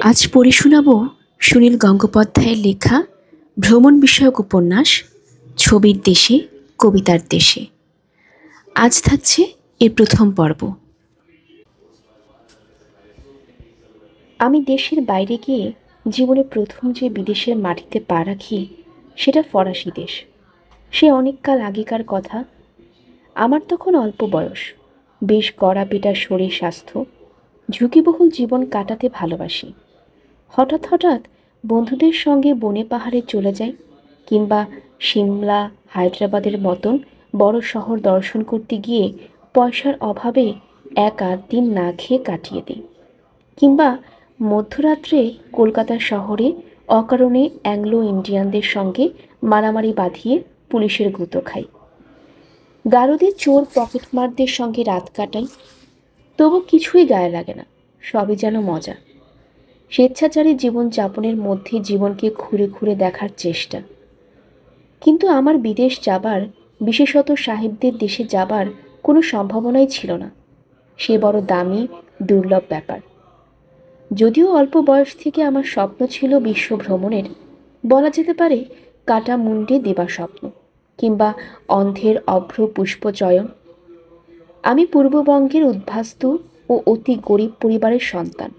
আজ পড়ে শোনাব সুনীল গঙ্গোপাধ্যায়ের লেখা ভ্রমণ বিষয়ক উপন্যাস ছবির দেশে কবিতার দেশে। আজ থাকছে এর প্রথম পর্ব। আমি দেশের বাইরে গিয়ে জীবনে প্রথম যে বিদেশের মাটিতে পা রাখি সেটা ফরাসি দেশ। সে অনেক কাল আগেকার কথা। আমার তখন অল্প বয়স, বেশ গড়াপেটা শরীর স্বাস্থ্য, ঝুঁকিবহুল জীবন কাটাতে ভালোবাসি। হঠাৎ হঠাৎ বন্ধুদের সঙ্গে বনে পাহাড়ে চলে যাই, কিংবা সিমলা হায়দ্রাবাদের মতন বড় শহর দর্শন করতে গিয়ে পয়সার অভাবে 1-8 দিন না খেয়ে কাটিয়ে দিই, কিংবা মধ্যরাত্রে কলকাতা শহরে অকারণে অ্যাংলো ইন্ডিয়ানদের সঙ্গে মারামারি বাঁধিয়ে পুলিশের গুঁতো খাই। গারদে চোর পকেটমারদের সঙ্গে রাত কাটাই। তবু কিছুই গায়ে লাগে না, সবই যেন মজা। স্বেচ্ছাচারী জীবনযাপনের মধ্যে জীবনকে ঘুরে ঘুরে দেখার চেষ্টা। কিন্তু আমার বিদেশ যাবার, বিশেষত সাহেবদের দেশে যাবার কোনো সম্ভাবনাই ছিল না। সে বড় দামি দুর্লভ ব্যাপার। যদিও অল্প বয়স থেকে আমার স্বপ্ন ছিল বিশ্ব ভ্রমণের, বলা যেতে পারে কাটা মুন্ডে দেবার স্বপ্ন, কিংবা অন্ধের অভ্র পুষ্পচয়ন। আমি পূর্ববঙ্গের উদ্বাস্তু ও অতি গরিব পরিবারের সন্তান।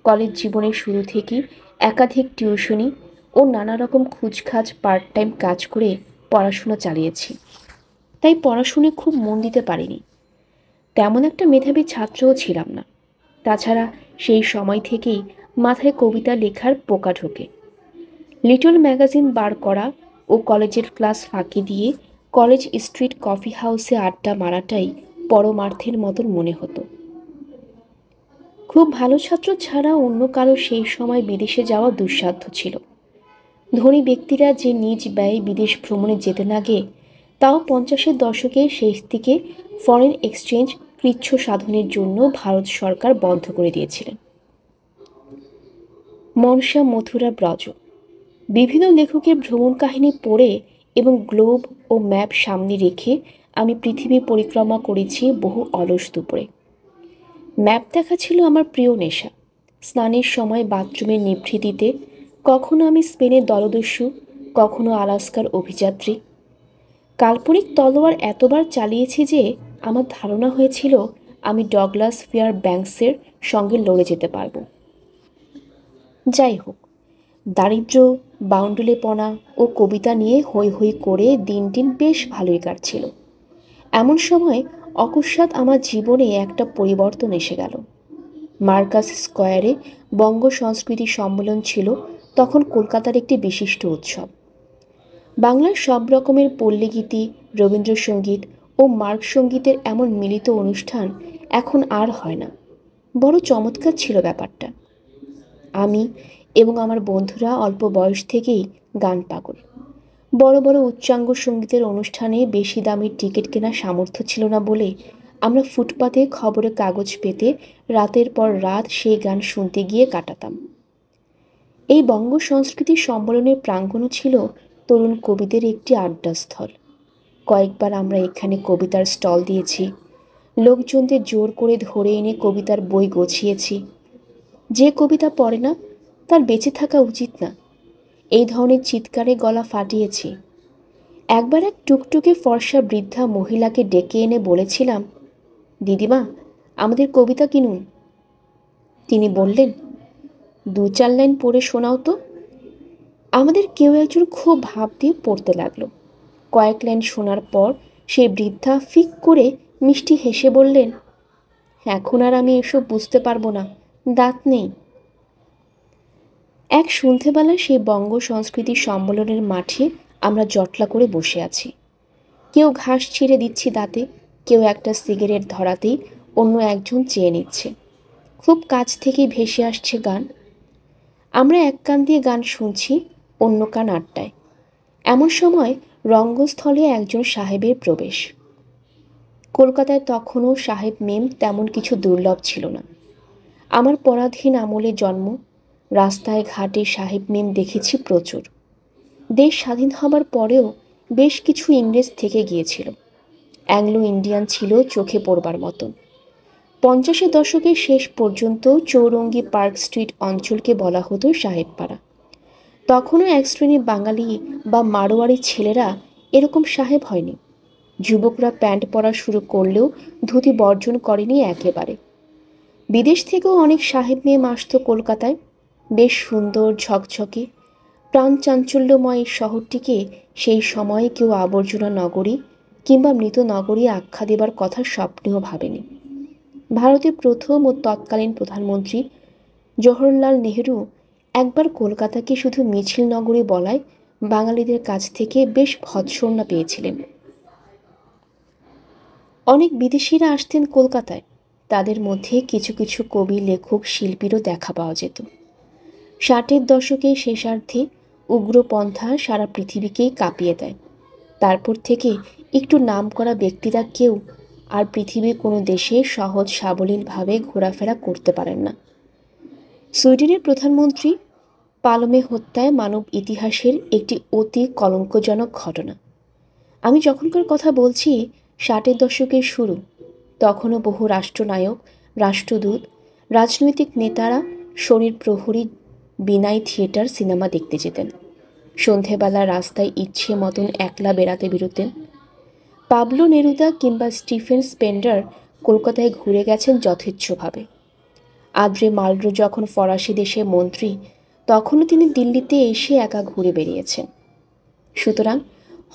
কলেজ জীবনের শুরু থেকেই একাধিক টিউশনি ও নানা রকম খুচখাচ পার্ট টাইম কাজ করে পড়াশুনো চালিয়েছি। তাই পড়াশুনে খুব মন দিতে পারিনি। তেমন একটা মেধাবী ছাত্রও ছিলাম না। তাছাড়া সেই সময় থেকেই মাথায় কবিতা লেখার পোকা ঢোকে। লিটল ম্যাগাজিন বার করা ও কলেজের ক্লাস ফাঁকি দিয়ে কলেজ স্ট্রিট কফি হাউসে আড্ডা মারাটাই পরমার্থের মতন মনে হতো। খুব ভালো ছাত্র ছাড়া অন্য কারো সেই সময় বিদেশে যাওয়া দুঃসাধ্য ছিল। ধনী ব্যক্তিরা যে নিজ ব্যয়ে বিদেশ ভ্রমণে যেতে লাগে, তাও 50-এর দশকের শেষ দিকে ফরেন এক্সচেঞ্জ কৃচ্ছ সাধনের জন্য ভারত সরকার বন্ধ করে দিয়েছিলেন। মনসা, মথুরা, ব্রজ বিভিন্ন লেখকের ভ্রমণ কাহিনী পড়ে এবং গ্লোব ও ম্যাপ সামনে রেখে আমি পৃথিবী পরিক্রমা করেছি বহু অলস দুপুরে। ম্যাপ দেখা ছিল আমার প্রিয় নেশা। স্নানের সময় বাথরুমের নিভৃতিতে কখনো আমি স্পেনের দলদস্যু, কখনো আলাস্কার অভিযাত্রী। কাল্পনিক তলোয়ার এতবার চালিয়েছি যে আমার ধারণা হয়েছিল আমি ডগলাস ফেয়ার ব্যাংকসের সঙ্গে লড়ে যেতে পারব। যাই হোক, দারিদ্র্য, বাউন্ডুলেপনা ও কবিতা নিয়ে হৈ হৈ করে দিন বেশ ভালোই কাটছিল। এমন সময় অকস্মাৎ আমার জীবনে একটা পরিবর্তন এসে গেল। মার্কাস স্কয়ারে বঙ্গ সংস্কৃতি সম্মেলন ছিল তখন কলকাতার একটি বিশিষ্ট উৎসব। বাংলার সব রকমের পল্লীগীতি, রবীন্দ্রসঙ্গীত ও মার্গ সঙ্গীতের এমন মিলিত অনুষ্ঠান এখন আর হয় না। বড় চমৎকার ছিল ব্যাপারটা। আমি এবং আমার বন্ধুরা অল্প বয়স থেকেই গান পাগল। বড় বড় উচ্চাঙ্গ সঙ্গীতের অনুষ্ঠানে বেশি দামের টিকিট কেনার সামর্থ্য ছিল না বলে আমরা ফুটপাতে খবরের কাগজ পেতে রাতের পর রাত সেই গান শুনতে গিয়ে কাটাতাম। এই বঙ্গ সংস্কৃতি সম্মেলনের প্রাঙ্গণও ছিল তরুণ কবিদের একটি আড্ডাস্থল। কয়েকবার আমরা এখানে কবিতার স্টল দিয়েছি, লোকজনদের জোর করে ধরে এনে কবিতার বই গছিয়েছি। যে কবিতা পড়ে না তার বেঁচে থাকা উচিত না, এই ধরনের চিৎকারে গলা ফাটিয়েছি। একবার এক টুকটুকে ফর্সা বৃদ্ধা মহিলাকে ডেকে এনে বলেছিলাম, দিদিমা, আমাদের কবিতা কিনুন। তিনি বললেন, 2-4 লাইন পড়ে শোনাও তো। আমাদের কেউ একজন খুব ভাব দিয়ে পড়তে লাগলো। কয়েক লাইন শোনার পর সেই বৃদ্ধা ফিক করে মিষ্টি হেসে বললেন, এখন আর আমি এসব বুঝতে পারবো না, দাঁত নেই। এক সন্ধেবেলা সেই বঙ্গ সংস্কৃতি সম্মেলনের মাঠে আমরা জটলা করে বসে আছি। কেউ ঘাস ছিঁড়ে দিচ্ছি দাঁতে, কেউ একটা সিগারেট ধরাতেই অন্য একজন চেয়ে নিচ্ছে। খুব কাছ থেকেই ভেসে আসছে গান। আমরা এক কান দিয়ে গান শুনছি, অন্য কান আড্ডায়। এমন সময় রঙ্গস্থলে একজন সাহেবের প্রবেশ। কলকাতায় তখনও সাহেব মেম তেমন কিছু দুর্লভ ছিল না। আমার পরাধীন আমলে জন্ম, রাস্তায় ঘাটে সাহেব মেম দেখেছি প্রচুর। দেশ স্বাধীন হবার পরেও বেশ কিছু ইংরেজ থেকে গিয়েছিল। অ্যাংলো ইন্ডিয়ান ছিল চোখে পড়বার মতন। 50-এর দশকের শেষ পর্যন্ত চৌরঙ্গি পার্ক স্ট্রিট অঞ্চলকে বলা হতো সাহেবপাড়া। তখনও এক শ্রেণীর বাঙালি বা মারোয়ারি ছেলেরা এরকম সাহেব হয়নি। যুবকরা প্যান্ট পরা শুরু করলেও ধুতি বর্জন করেনি একেবারে। বিদেশ থেকেও অনেক সাহেব মেয়ে আসতো কলকাতায়। বেশ সুন্দর, ঝকঝকে, প্রাণ চাঞ্চল্যময় এই শহরটিকে সেই সময়ে কেউ আবর্জনা নগরী কিংবা মৃত নগরী আখ্যা দেবার কথা স্বপ্নেও ভাবেনি। ভারতের প্রথম ও তৎকালীন প্রধানমন্ত্রী জওহরলাল নেহেরু একবার কলকাতাকে শুধু মিছিল নগরী বলায় বাঙালিদের কাছ থেকে বেশ ভৎসনা পেয়েছিলেন। অনেক বিদেশিরা আসতেন কলকাতায়। তাদের মধ্যে কিছু কিছু কবি, লেখক, শিল্পীরও দেখা পাওয়া যেত। 60-এর দশকের শেষার্ধে উগ্রপন্থা সারা পৃথিবীকেই কাঁপিয়ে দেয়। তারপর থেকে একটু নামকরা ব্যক্তিরা কেউ আর পৃথিবীর কোনো দেশে সহজ সাবলীলভাবে ঘোরাফেরা করতে পারেন না। সুইডেনের প্রধানমন্ত্রী পালোমে হত্যায় মানব ইতিহাসের একটি অতি কলঙ্কজনক ঘটনা। আমি যখনকার কথা বলছি 60-এর দশকের শুরু। তখনও বহু রাষ্ট্রনায়ক, রাষ্ট্রদূত, রাজনৈতিক নেতারা শরীর প্রহরী বিনাই থিয়েটার সিনেমা দেখতে যেতেন। সন্ধেবেলা রাস্তায় ইচ্ছে মতন একলা বেড়াতে বেরোতেন। পাবলো নেরুদা কিংবা স্টিফেন স্পেন্ডার কলকাতায় ঘুরে গেছেন যথেচ্ছভাবে। আদ্রে মালরো যখন ফরাসি দেশে মন্ত্রী, তখনও তিনি দিল্লিতে এসে একা ঘুরে বেরিয়েছেন। সুতরাং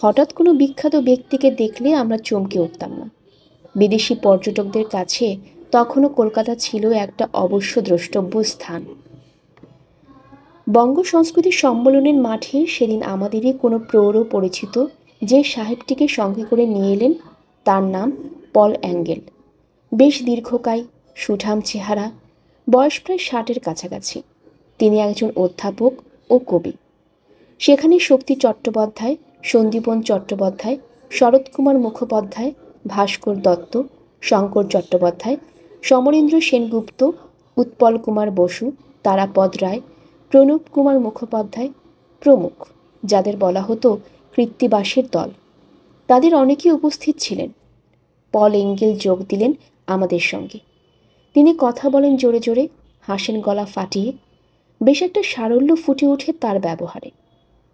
হঠাৎ কোনো বিখ্যাত ব্যক্তিকে দেখলে আমরা চমকে উঠতাম না। বিদেশি পর্যটকদের কাছে তখনও কলকাতা ছিল একটা অবশ্য দ্রষ্টব্য স্থান। বঙ্গ সংস্কৃতি সম্মেলনের মাঠে সেদিন আমাদেরই কোনো প্রৌঢ় পরিচিত যে সাহেবটিকে সঙ্গে করে নিয়ে এলেন, তার নাম পল অ্যাঙ্গেল। বেশ দীর্ঘকায়, সুঠাম চেহারা, বয়স প্রায় 60-এর কাছাকাছি। তিনি একজন অধ্যাপক ও কবি। সেখানে শক্তি চট্টোপাধ্যায়, সন্দীপন চট্টোপাধ্যায়, শরৎকুমার মুখোপাধ্যায়, ভাস্কর দত্ত, শঙ্কর চট্টোপাধ্যায়, সমরেন্দ্র সেনগুপ্ত, উৎপল কুমার বসু, তারাপদ রায়, প্রণব কুমার মুখোপাধ্যায় প্রমুখ, যাদের বলা হতো কৃত্তিবাসের দল, তাদের অনেকেই উপস্থিত ছিলেন। পল এঙ্গেল যোগ দিলেন আমাদের সঙ্গে। তিনি কথা বলেন জোরে জোরে, হাসেন গলা ফাটিয়ে। বেশ একটা সারল্য ফুটে ওঠে তার ব্যবহারে।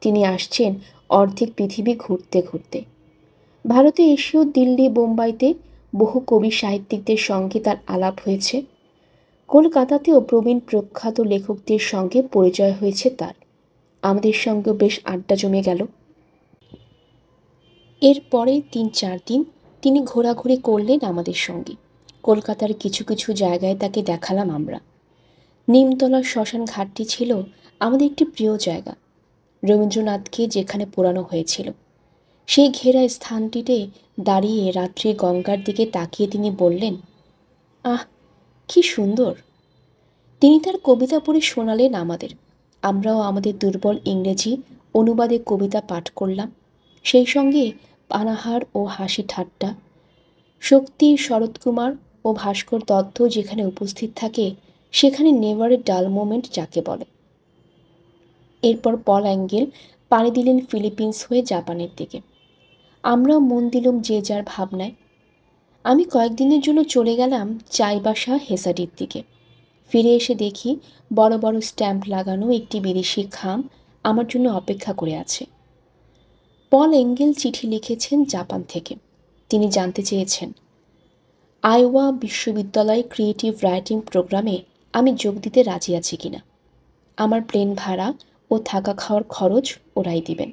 তিনি আসছেন অর্ধেক পৃথিবী ঘুরতে ঘুরতে। ভারতে এসেও দিল্লি, বোম্বাইতে বহু কবি সাহিত্যিকদের সঙ্গে তার আলাপ হয়েছে। কলকাতাতেও প্রবীণ প্রখ্যাত লেখকদের সঙ্গে পরিচয় হয়েছে তার। আমাদের সঙ্গেও বেশ আড্ডা জমে গেল। এরপরে 3-4 দিন তিনি ঘোরাঘুরি করলেন আমাদের সঙ্গে। কলকাতার কিছু কিছু জায়গায় তাকে দেখালাম আমরা। নিমতলার শ্মশান ঘাটটি ছিল আমাদের একটি প্রিয় জায়গা। রবীন্দ্রনাথকে যেখানে পোড়ানো হয়েছিল, সেই ঘেরা স্থানটিতে দাঁড়িয়ে রাত্রে গঙ্গার দিকে তাকিয়ে তিনি বললেন, আহ, কি সুন্দর। তিনি তার কবিতা পড়ে শোনালেন আমাদের। আমরাও আমাদের দুর্বল ইংরেজি অনুবাদে কবিতা পাঠ করলাম। সেই সঙ্গে পানাহার ও হাসি ঠাট্টা। শক্তি, শরৎকুমার ও ভাস্কর দত্ত যেখানে উপস্থিত থাকে, সেখানে নেভার এ ডাল মোমেন্ট যাকে বলে। এরপর পল অ্যাঙ্গেল পাড়ি দিলেন ফিলিপিন্স হয়ে জাপানের দিকে। আমরাও মন দিলাম যে যার ভাবনায়। আমি কয়েকদিনের জন্য চলে গেলাম চাইবাসা হেসাডির দিকে। ফিরে এসে দেখি বড় বড় স্ট্যাম্প লাগানো একটি বিদেশি খাম আমার জন্য অপেক্ষা করে আছে। পল এঙ্গেল চিঠি লিখেছেন জাপান থেকে। তিনি জানতে চেয়েছেন আইওয়া বিশ্ববিদ্যালয় ক্রিয়েটিভ রাইটিং প্রোগ্রামে আমি যোগ দিতে রাজি আছি কিনা। আমার প্লেন ভাড়া ও থাকা খাওয়ার খরচ ওরাই দিবেন।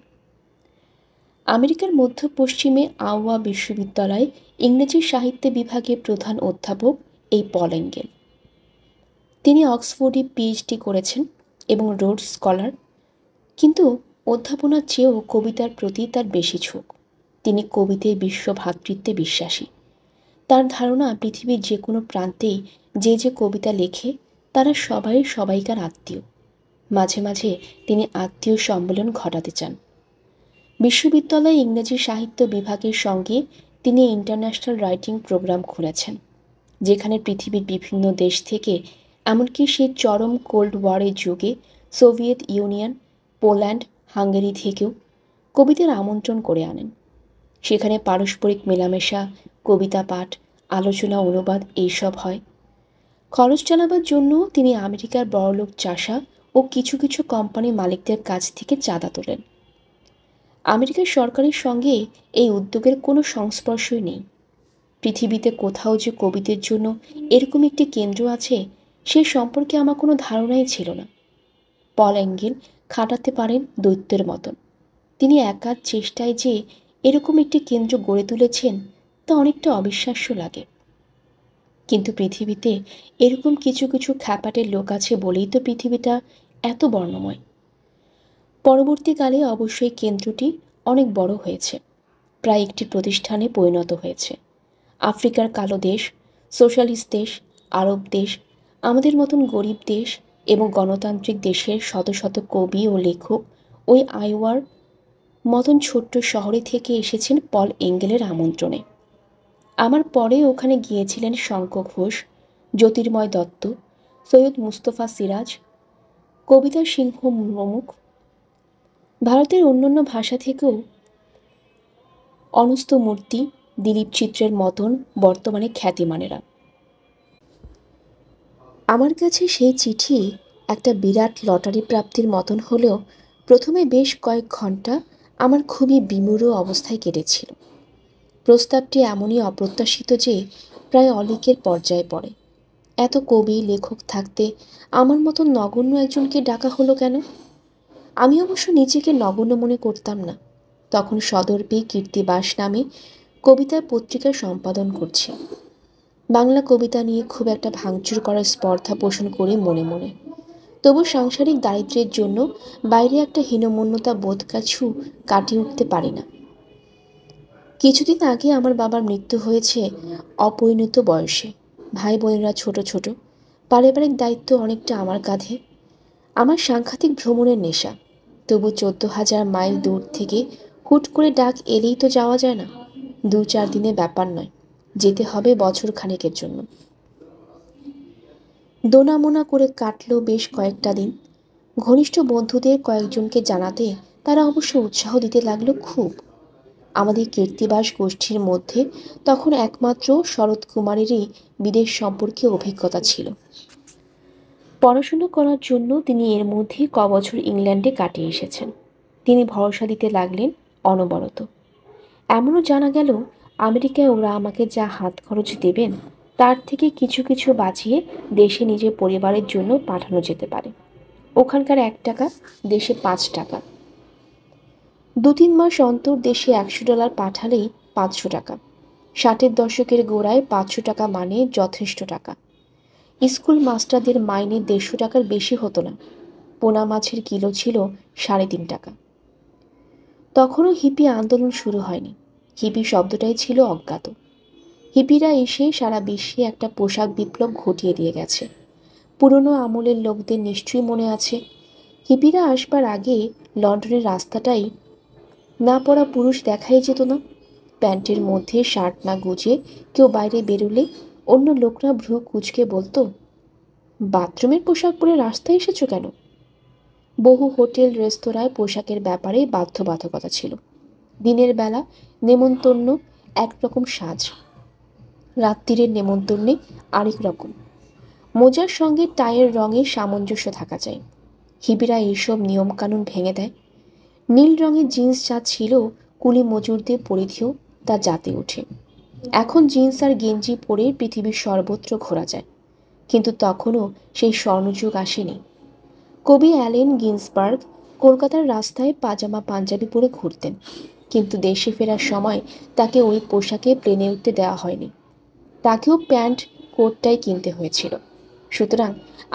আমেরিকার মধ্য পশ্চিমে আইওয়া বিশ্ববিদ্যালয়ে ইংরেজি সাহিত্য বিভাগের প্রধান অধ্যাপক এই পল এঙ্গেল। তিনি অক্সফোর্ডে পিএইচডি করেছেন এবং রোডস স্কলার। কিন্তু অধ্যাপনার চেয়েও কবিতার প্রতি তার বেশি ঝোঁক। তিনি কবিতে বিশ্ব ভ্রাতৃত্বে বিশ্বাসী। তার ধারণা পৃথিবীর যে কোনো প্রান্তেই যে যে কবিতা লেখে তারা সবাই সবাইকার আত্মীয়। মাঝে মাঝে তিনি আত্মীয় সম্মেলন ঘটাতে চান। বিশ্ববিদ্যালয়ে ইংরেজি সাহিত্য বিভাগের সঙ্গে তিনি ইন্টারন্যাশনাল রাইটিং প্রোগ্রাম খুলেছেন, যেখানে পৃথিবীর বিভিন্ন দেশ থেকে, এমনকি সেই চরম কোল্ড ওয়ারের যুগে সোভিয়েত ইউনিয়ন, পোল্যান্ড, হাঙ্গেরি থেকেও কবিদের আমন্ত্রণ করে আনেন। সেখানে পারস্পরিক মেলামেশা, কবিতা পাঠ, আলোচনা, অনুবাদ এইসব হয়। খরচ চালাবার জন্য তিনি আমেরিকার বড়লোক চাষা ও কিছু কিছু কোম্পানি মালিকদের কাছ থেকে চাঁদা তোলেন। আমেরিকার সরকারের সঙ্গে এই উদ্যোগের কোনো সংস্পর্শই নেই। পৃথিবীতে কোথাও যে কবিদের জন্য এরকম একটি কেন্দ্র আছে সে সম্পর্কে আমার কোনো ধারণাই ছিল না। পল এঙ্গেল খাটাতে পারেন দৈত্যের মতন। তিনি একার চেষ্টায় যে এরকম একটি কেন্দ্র গড়ে তুলেছেন তা অনেকটা অবিশ্বাস্য লাগে। কিন্তু পৃথিবীতে এরকম কিছু কিছু খ্যাপাটের লোক আছে বলেই তো পৃথিবীটা এত বর্ণময়। পরবর্তীকালে অবশ্যই কেন্দ্রটি অনেক বড় হয়েছে, প্রায় একটি প্রতিষ্ঠানে পরিণত হয়েছে। আফ্রিকার কালো দেশ, সোশ্যালিস্ট দেশ, আরব দেশ, আমাদের মতন গরিব দেশ এবং গণতান্ত্রিক দেশের শত শত কবি ও লেখক ওই আইওয়ার মতন ছোট্ট শহরে থেকে এসেছেন পল এঙ্গেলের আমন্ত্রণে। আমার পরে ওখানে গিয়েছিলেন শঙ্খ ঘোষ, জ্যোতির্ময় দত্ত, সৈয়দ মুস্তফা সিরাজ, কবিতা সিংহ প্রমুখ। ভারতের অন্যান্য ভাষা থেকেও অনস্ত মূর্তি, দিলীপ চিত্রের মতন বর্তমানে খ্যাতিমানেরা। আমার কাছে সেই চিঠি একটা বিরাট লটারি প্রাপ্তির মতন হলেও প্রথমে বেশ কয়েক ঘন্টা আমার খুবই বিমূঢ় অবস্থায় কেটেছিল। প্রস্তাবটি এমনই অপ্রত্যাশিত যে প্রায় অলীকের পর্যায়ে পড়ে। এত কবি লেখক থাকতে আমার মতন নগণ্য একজনকে ডাকা হলো কেন? আমি অবশ্য নিজেকে নগণ্য মনে করতাম না। তখন সদর্পে কীর্তিবাস নামে কবিতার পত্রিকা সম্পাদন করছি। বাংলা কবিতা নিয়ে খুব একটা ভাঙচুর করার স্পর্ধা পোষণ করে মনে মনে। তবু সাংসারিক দারিদ্র্যের জন্য বাইরে একটা হীনমন্যতা বোধ কাছু কাটিয়ে উঠতে পারি না। কিছুদিন আগে আমার বাবার মৃত্যু হয়েছে অপরিণত বয়সে। ভাই বোনেরা ছোট ছোট, পারিবারিক দায়িত্ব অনেকটা আমার কাঁধে। আমার সাংঘাতিক ভ্রমণের নেশা, তবু 14,000 মাইল দূর থেকে হুট করে ডাক এলেই তো যাওয়া যায় না। 2-4 দিনের ব্যাপার নয়, যেতে হবে বছর খানেকের জন্য। দোনামোনা করে কাটলো বেশ কয়েকটা দিন। ঘনিষ্ঠ বন্ধুদের কয়েকজনকে জানাতে তারা অবশ্য উৎসাহ দিতে লাগলো খুব। আমাদের কীর্তিবাস গোষ্ঠীর মধ্যে তখন একমাত্র শরৎ কুমারেরই বিদেশ সম্পর্কে অভিজ্ঞতা ছিল। পড়াশুনো করার জন্য তিনি এর মধ্যে কবছর ইংল্যান্ডে কাটিয়ে এসেছেন। তিনি ভরসা দিতে লাগলেন অনবরত। এমনও জানা গেল আমেরিকায় ওরা আমাকে যা হাত খরচ দেবেন তার থেকে কিছু কিছু বাঁচিয়ে দেশে নিজের পরিবারের জন্য পাঠানো যেতে পারে। ওখানকার 1 টাকা, দেশে 5 টাকা। 2-3 মাস অন্তর দেশে $100 পাঠালেই 500 টাকা। 60-এর দশকের গোড়ায় 500 টাকা মানে যথেষ্ট টাকা। স্কুল মাস্টারদের মাইনে 150 টাকার বেশি হতো না। পোনা মাছের কিলো ছিল 3.5 টাকা। তখনও হিপি আন্দোলন শুরু হয়নি। হিপি শব্দটাই ছিল অজ্ঞাত। হিপিরা এসে সারা বিশ্বে একটা পোশাক বিপ্লব ঘটিয়ে দিয়ে গেছে। পুরনো আমলের লোকদের নিশ্চয়ই মনে আছে, হিপিরা আসবার আগে লন্ডনের রাস্তাটাই না পরা পুরুষ দেখাই যেত না। প্যান্টের মধ্যে শার্ট না গুজে কেউ বাইরে বেরোলে অন্য লোকরা ভ্রু কুঁচকে বলতো, বাথরুমের পোশাক পরে রাস্তায় এসেছো কেন? বহু হোটেল রেস্তোরাঁয় পোশাকের ব্যাপারে বাধ্যবাধকতা ছিল। দিনের বেলা নেমন্তন্ন একরকম সাজ, রাত্রিরের নেমন্তন্নে আরেক রকম। মোজার সঙ্গে টাইয়ের রঙে সামঞ্জস্য থাকা চাই। হিপিরা এইসব নিয়মকানুন ভেঙে দেয়। নীল রঙের জিন্স যা ছিল কুলি মজুরদের পরিধেয় তা জাতে ওঠে। এখন জিন্স আর গেঞ্জি পরে পৃথিবীর সর্বত্র ঘোরা যায়, কিন্তু তখনও সেই স্বর্ণযুগ আসেনি। কবি অ্যালেন গিন্সবার্গ কলকাতার রাস্তায় পাজামা পাঞ্জাবি পরে ঘুরতেন, কিন্তু দেশে ফেরার সময় তাকে ওই পোশাকে প্লেনে উঠতে দেওয়া হয়নি। তাকেও প্যান্ট কোটটাই কিনতে হয়েছিল। সুতরাং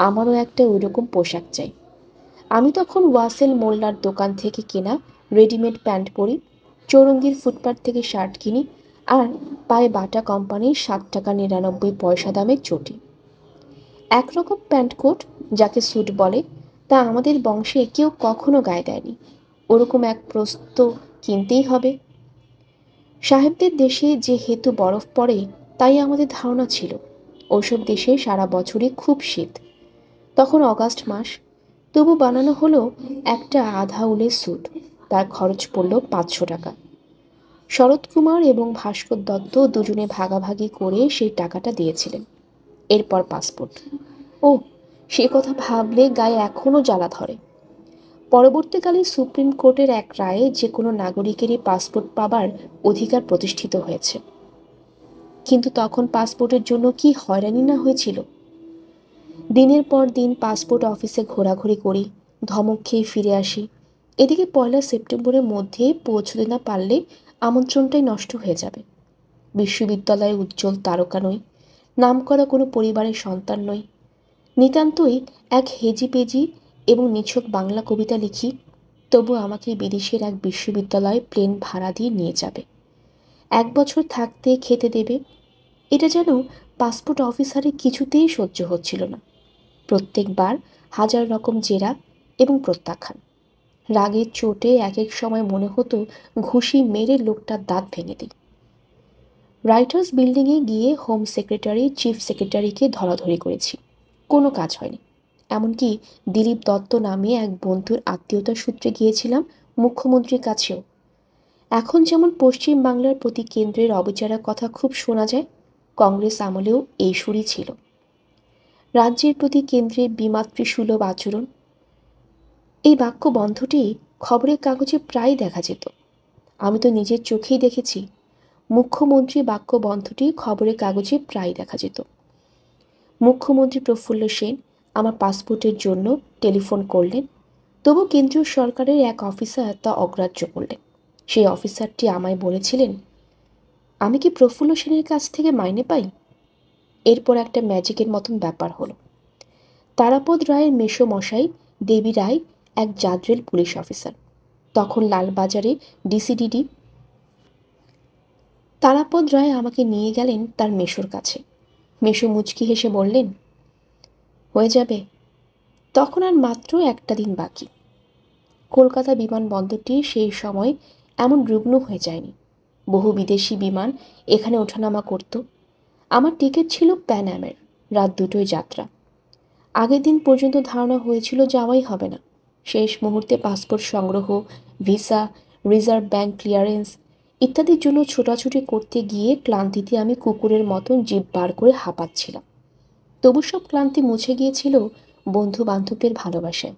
আমারও একটা ওইরকম পোশাক চাই। আমি তখন ওয়াসেল মোল্লার দোকান থেকে কেনা রেডিমেড প্যান্ট পরি, চৌরঙ্গীর ফুটপাথ থেকে শার্ট কিনি, আর পায়ে বাটা কোম্পানির 7 টাকা 99 পয়সা দামের চটি। একরকম প্যান্ট কোট যাকে স্যুট বলে তা আমাদের বংশে কেউ কখনো গায়ে দেয়নি। ওরকম এক প্রস্ত কিনতেই হবে। সাহেবদের দেশে যে হেতু বরফ পড়ে তাই আমাদের ধারণা ছিল ওসব দেশে সারা বছরই খুব শীত। তখন অগাস্ট মাস, তবু বানানো হলো একটা আধা উলের স্যুট। তার খরচ পড়ল 500 টাকা। শরৎ কুমার এবং ভাস্কর দত্ত দুজনে ভাগাভাগি করে সেই টাকাটা দিয়েছিলেন। এরপর পাসপোর্ট। ও, সে কথা ভাবলে গায়ে এখনও জ্বালা ধরে। পরবর্তীকালে সুপ্রিম কোর্টের এক রায়ে যে কোনো নাগরিকেরই পাসপোর্ট পাবার অধিকার প্রতিষ্ঠিত হয়েছে। কিন্তু তখন পাসপোর্টের জন্য কি হয়রানি না হয়েছিল! দিনের পর দিন পাসপোর্ট অফিসে ঘোরাঘুরি করি, ধমক খেয়ে ফিরে আসি। এদিকে 1 সেপ্টেম্বরের মধ্যে পৌঁছতে না পারলে আমন্ত্রণটাই নষ্ট হয়ে যাবে। বিশ্ববিদ্যালয়ের উজ্জ্বল তারকা নই, নামকরা কোনো পরিবারের সন্তান নই, নিতান্তই এক হেজিপেজি এবং নিছক বাংলা কবিতা লিখি। তবু আমাকে বিদেশের এক বিশ্ববিদ্যালয়ে প্লেন ভাড়া দিয়ে নিয়ে যাবে, 1 বছর থাকতে খেতে দেবে। এটা যেন পাসপোর্ট অফিসারের কিছুতেই সহ্য হচ্ছিল না। প্রত্যেকবার হাজার রকম জেরা এবং প্রত্যাখ্যান। রাগের চোটে এক এক সময় মনে হতো ঘুষি মেরে লোকটার দাঁত ভেঙে দিই। রাইটার্স বিল্ডিংয়ে গিয়ে হোম সেক্রেটারি, চিফ সেক্রেটারিকে ধরাধরি করেছি, কোনো কাজ হয়নি। এমনকি দিলীপ দত্ত নামে এক বন্ধুর আত্মীয়তার সূত্রে গিয়েছিলাম মুখ্যমন্ত্রীর কাছেও। এখন যেমন পশ্চিম বাংলার প্রতি কেন্দ্রের অবিচারের কথা খুব শোনা যায়, কংগ্রেস আমলেও এই সুরই ছিল। রাজ্যের প্রতি কেন্দ্রের বিমাতৃসুলভ আচরণ, এই বাক্যবন্ধটি খবরের কাগজে প্রায় দেখা যেত। আমি তো নিজের চোখেই দেখেছি, মুখ্যমন্ত্রী বাক্যবন্ধটি খবরের কাগজে প্রায় দেখা যেত। মুখ্যমন্ত্রী প্রফুল্ল সেন আমার পাসপোর্টের জন্য টেলিফোন করলেন, তবু কেন্দ্রীয় সরকারের এক অফিসার তা অগ্রাহ্য করলেন। সেই অফিসারটি আমায় বলেছিলেন, আমি কি প্রফুল্ল সেনের কাছ থেকে মাইনে পাই? এরপর একটা ম্যাজিকের মতন ব্যাপার হলো। তারাপদ রায়ের মেসো মশাই দেবী রায় এক জাদরেল পুলিশ অফিসার, তখন লালবাজারে ডিসিডিডি। তারাপদ রায় আমাকে নিয়ে গেলেন তার মেসোর কাছে। মেসো মুচকি হেসে বললেন, হয়ে যাবে, তখন আর মাত্র একটা দিন বাকি। কলকাতা বিমানবন্দরটি সেই সময় এমন রুগ্ন হয়ে যায়নি। বহু বিদেশি বিমান এখানে ওঠানামা করত। আমার টিকিট ছিল প্যান অ্যামের, রাত 2টোয় যাত্রা। আগের দিন পর্যন্ত ধারণা হয়েছিল যাওয়াই হবে না। শেষ মুহূর্তে পাসপোর্ট সংগ্রহ, ভিসা, রিজার্ভ ব্যাংক ক্লিয়ারেন্স ইত্যাদির জন্য ছোটাছুটি করতে গিয়ে ক্লান্তিতে আমি কুকুরের মতন জিভ বার করে হাঁপাচ্ছিলাম। তবু সব ক্লান্তি মুছে গিয়েছিল বন্ধু বান্ধবদের ভালোবাসায়।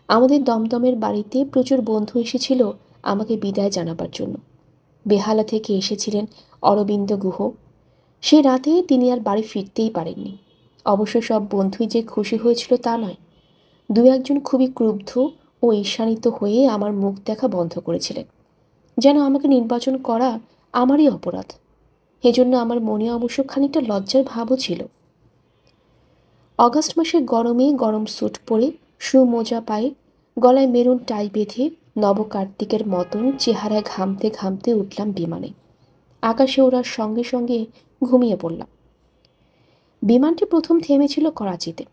আমাদের দমদমের বাড়িতে প্রচুর বন্ধু এসেছিল আমাকে বিদায় জানাবার জন্য। বেহালা থেকে এসেছিলেন অরবিন্দ গুহ। সে রাতে তিনি আর বাড়ি ফিরতেই পারেননি। অবশ্য সব বন্ধুই যে খুশি হয়েছিল তা নয়। 2-1জন খুবই ক্রুদ্ধ ও ঈর্ষান্বিত হয়ে আমার মুখ দেখা বন্ধ করেছিলেন, যেন আমাকে নির্বাচন করা আমারই অপরাধ। এজন্য আমার মনে অবশ্য খানিকটা লজ্জার ভাবও ছিল। অগাস্ট মাসের গরমে গরম স্যুট পরে, শু মোজা পায়ে, গলায় মেরুন টাই বেঁধে নবকার্তিকের মতন চেহারায় ঘামতে ঘামতে উঠলাম বিমানে। আকাশে ওড়ার সঙ্গে সঙ্গে ঘুমিয়ে পড়লাম। বিমানটি প্রথম থেমেছিল করাচিতে।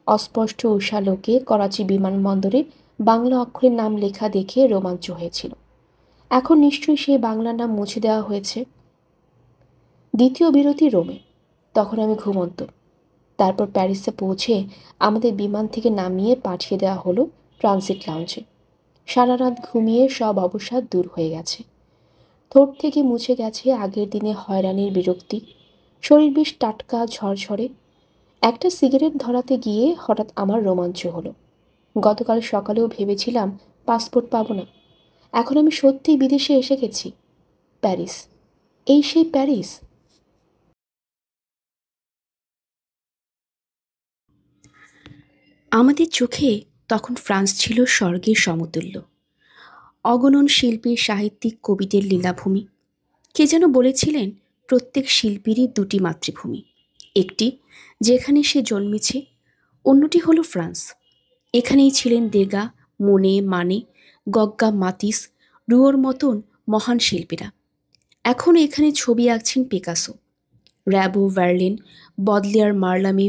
অস্পষ্ট উষালোকে করাচি বিমানবন্দরে বাংলা অক্ষরের নাম লেখা দেখে রোমাঞ্চ হয়েছিল। এখন নিশ্চয়ই সেই বাংলা নাম মুছে দেওয়া হয়েছে। দ্বিতীয় বিরতি রোমে, তখন আমি ঘুমন্ত। তারপর প্যারিসে পৌঁছে আমাদের বিমান থেকে নামিয়ে পাঠিয়ে দেওয়া হলো ট্রানজিট লাউঞ্জে। সারা রাত ঘুমিয়ে সব অবসাদ দূর হয়ে গেছে। ঠোঁট থেকে মুছে গেছে আগের দিনে হয়রানির বিরক্তি। শরীর বেশ টাটকা ঝরঝরে। একটা সিগারেট ধরাতে গিয়ে হঠাৎ আমার রোমাঞ্চ হলো। গতকাল সকালেও ভেবেছিলাম পাসপোর্ট পাবো না। এখন আমি সত্যিই বিদেশে এসে গেছি। প্যারিস, এই সেই প্যারিস। আমাদের চোখে তখন ফ্রান্স ছিল স্বর্গের সমতুল্য। অগণন শিল্পী, সাহিত্যিক, কবিদের লীলাভূমি। কে যেন বলেছিলেন, প্রত্যেক শিল্পীরই 2টি মাতৃভূমি। একটি যেখানে সে জন্মেছে, অন্যটি হলো ফ্রান্স। এখানেই ছিলেন দেগা, মনে, মানে, গগ্গা, মাতিস, রুয়োর মতন মহান শিল্পীরা। এখন এখানে ছবি আঁকছেন পিকাসো, র্যাবো, ভার্লিন, বদলিয়ার, মার্লামি,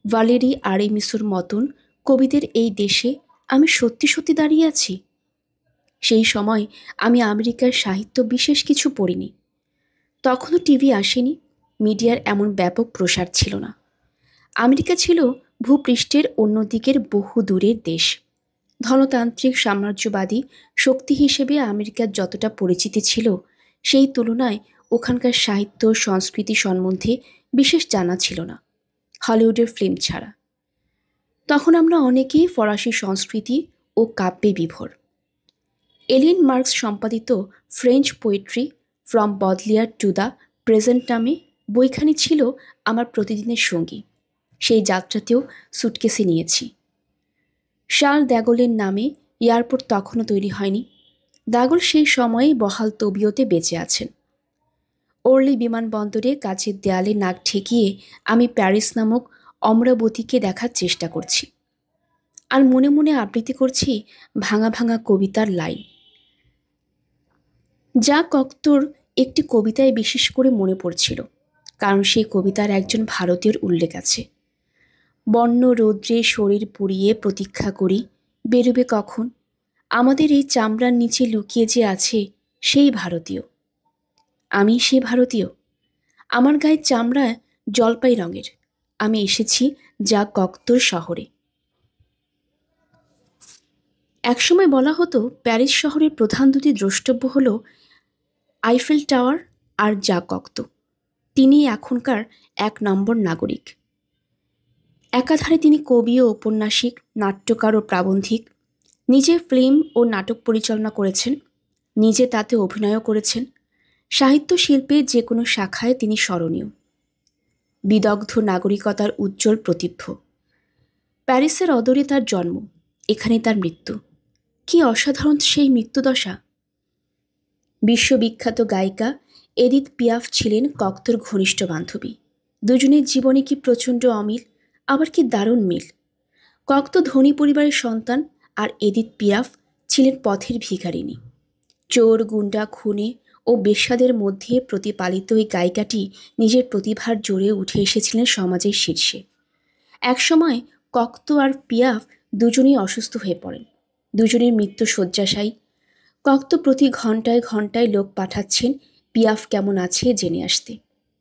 ভালেরি আরেমিসোর মতন কবিদের এই দেশে আমি সত্যি সত্যি দাঁড়িয়ে আছি। সেই সময় আমি আমেরিকার সাহিত্য বিশেষ কিছু পড়িনি। তখনও টিভি আসেনি, মিডিয়ার এমন ব্যাপক প্রসার ছিল না। আমেরিকা ছিল ভূপৃষ্ঠের অন্যদিকের বহু দূরের দেশ। ধনতান্ত্রিক সাম্রাজ্যবাদী শক্তি হিসেবে আমেরিকার যতটা পরিচিতি ছিল, সেই তুলনায় ওখানকার সাহিত্য সংস্কৃতি সম্বন্ধে বিশেষ জানা ছিল না। হলিউডের ফিল্ম ছাড়া। তখন আমরা অনেকেই ফরাসি সংস্কৃতি ও কাব্যে বিভোর। এলিয়েন মার্কস সম্পাদিত French poetry from Baudelaire to the present নামে বইখানি ছিল আমার প্রতিদিনের সঙ্গী। সেই যাত্রাতেও সুটকেসে নিয়েছি। শার্ল দ্যাগলের নামে এয়ারপোর্ট তখনও তৈরি হয়নি। দ্যাগল সেই সময়ে বহাল তবিয়তে বেঁচে আছেন। ওর্লি বিমানবন্দরে কাচের দেয়ালে নাক ঠেকিয়ে আমি প্যারিস নামক অমরাবতীকে দেখার চেষ্টা করছি, আর মনে মনে আবৃত্তি করছি ভাঙা ভাঙা কবিতার লাইন। যা কক্তর একটি কবিতায় বিশেষ করে মনে পড়ছিল, কারণ সেই কবিতার একজন ভারতীয়র উল্লেখ আছে। বন্য রৌদ্রে শরীর পুড়িয়ে প্রতীক্ষা করি, বেরোবে কখন, আমাদের এই চামড়ার নিচে লুকিয়ে যে আছে সেই ভারতীয়। আমি সেই ভারতীয়। আমার গায়ের চামড়া জলপাই রঙের। আমি এসেছি যা কক্তর শহরে। একসময় বলা হতো প্যারিস শহরের প্রধান দুটি দ্রষ্টব্য হল আইফেল টাওয়ার আর যা কক্ত। তিনি এখনকার 1 নম্বর নাগরিক। একাধারে তিনি কবি ও ঔপন্যাসিক, নাট্যকার ও প্রাবন্ধিক। নিজে ফিল্ম ও নাটক পরিচালনা করেছেন, নিজে তাতে অভিনয়ও করেছেন। সাহিত্য শিল্পে যে কোনো শাখায় তিনি স্মরণীয়। বিদগ্ধ নাগরিকতার উজ্জ্বল প্রতিভ্য। প্যারিসের অদূরে তার জন্ম, এখানে তার মৃত্যু। কি অসাধারণ সেই মৃত্যুদশা! বিশ্ববিখ্যাত গায়িকা এডিথ পিয়াফ ছিলেন কক্তর ঘনিষ্ঠ বান্ধবী। দুজনের জীবনে কি প্রচণ্ড অমিল, আবার কি দারুণ মিল। কক্ত ধনী পরিবারের সন্তান, আর এডিথ পিয়াফ ছিলেন পথের ভিখারিণী। চোর, গুন্ডা, খুনে ও বেশ্যাদের মধ্যে প্রতিপালিত এই গায়িকাটি নিজের প্রতিভার জোরে উঠে এসেছিলেন সমাজের শীর্ষে। একসময় কক্ত আর পিয়াফ দুজনেই অসুস্থ হয়ে পড়েন। দুজনের মৃত্যু শয্যাশায়ী। কক্ত প্রতি ঘন্টায় ঘন্টায় লোক পাঠাচ্ছেন পিয়াফ কেমন আছে জেনে আসতে।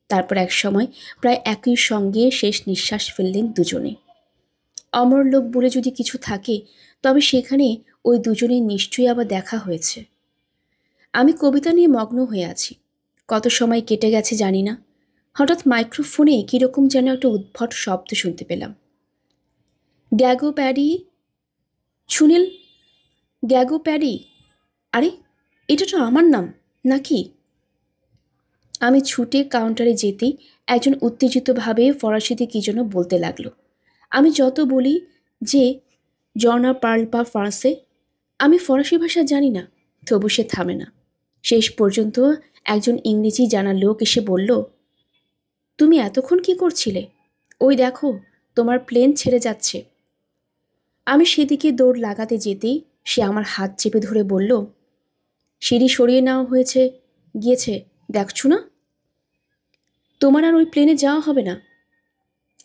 তারপর একসময় প্রায় একই সঙ্গে শেষ নিঃশ্বাস ফেললেন দুজনে। অমর লোক বলে যদি কিছু থাকে, তবে সেখানে ওই দুজনের নিশ্চয়ই আবার দেখা হয়েছে। আমি কবিতা নিয়ে মগ্ন হয়ে আছি। কত সময় কেটে গেছে জানি না। হঠাৎ মাইক্রোফোনে কীরকম যেন একটা উদ্ভট শব্দ শুনতে পেলাম। গ্যাগো প্যাডি, সুনীল, গ্যাগো প্যাডি। আরে, এটা তো আমার নাম নাকি? আমি ছুটে কাউন্টারে যেতেই একজন উত্তেজিতভাবে ফরাসিতে কী যেন বলতে লাগলো। আমি যত বলি যে জর্না পার্ল পা ফ্রান্সে, আমি ফরাসি ভাষা জানি না, তবু সে থামে না। শেষ পর্যন্ত একজন ইংরেজি জানা লোক এসে বলল, তুমি এতক্ষণ কি করছিলে? ওই দেখো, তোমার প্লেন ছেড়ে যাচ্ছে। আমি সেদিকে দৌড় লাগাতে যেতেই সে আমার হাত চেপে ধরে বলল, সিঁড়ি সরিয়ে নেওয়া হয়েছে গিয়েছে, দেখছো না? তোমার আর ওই প্লেনে যাওয়া হবে না।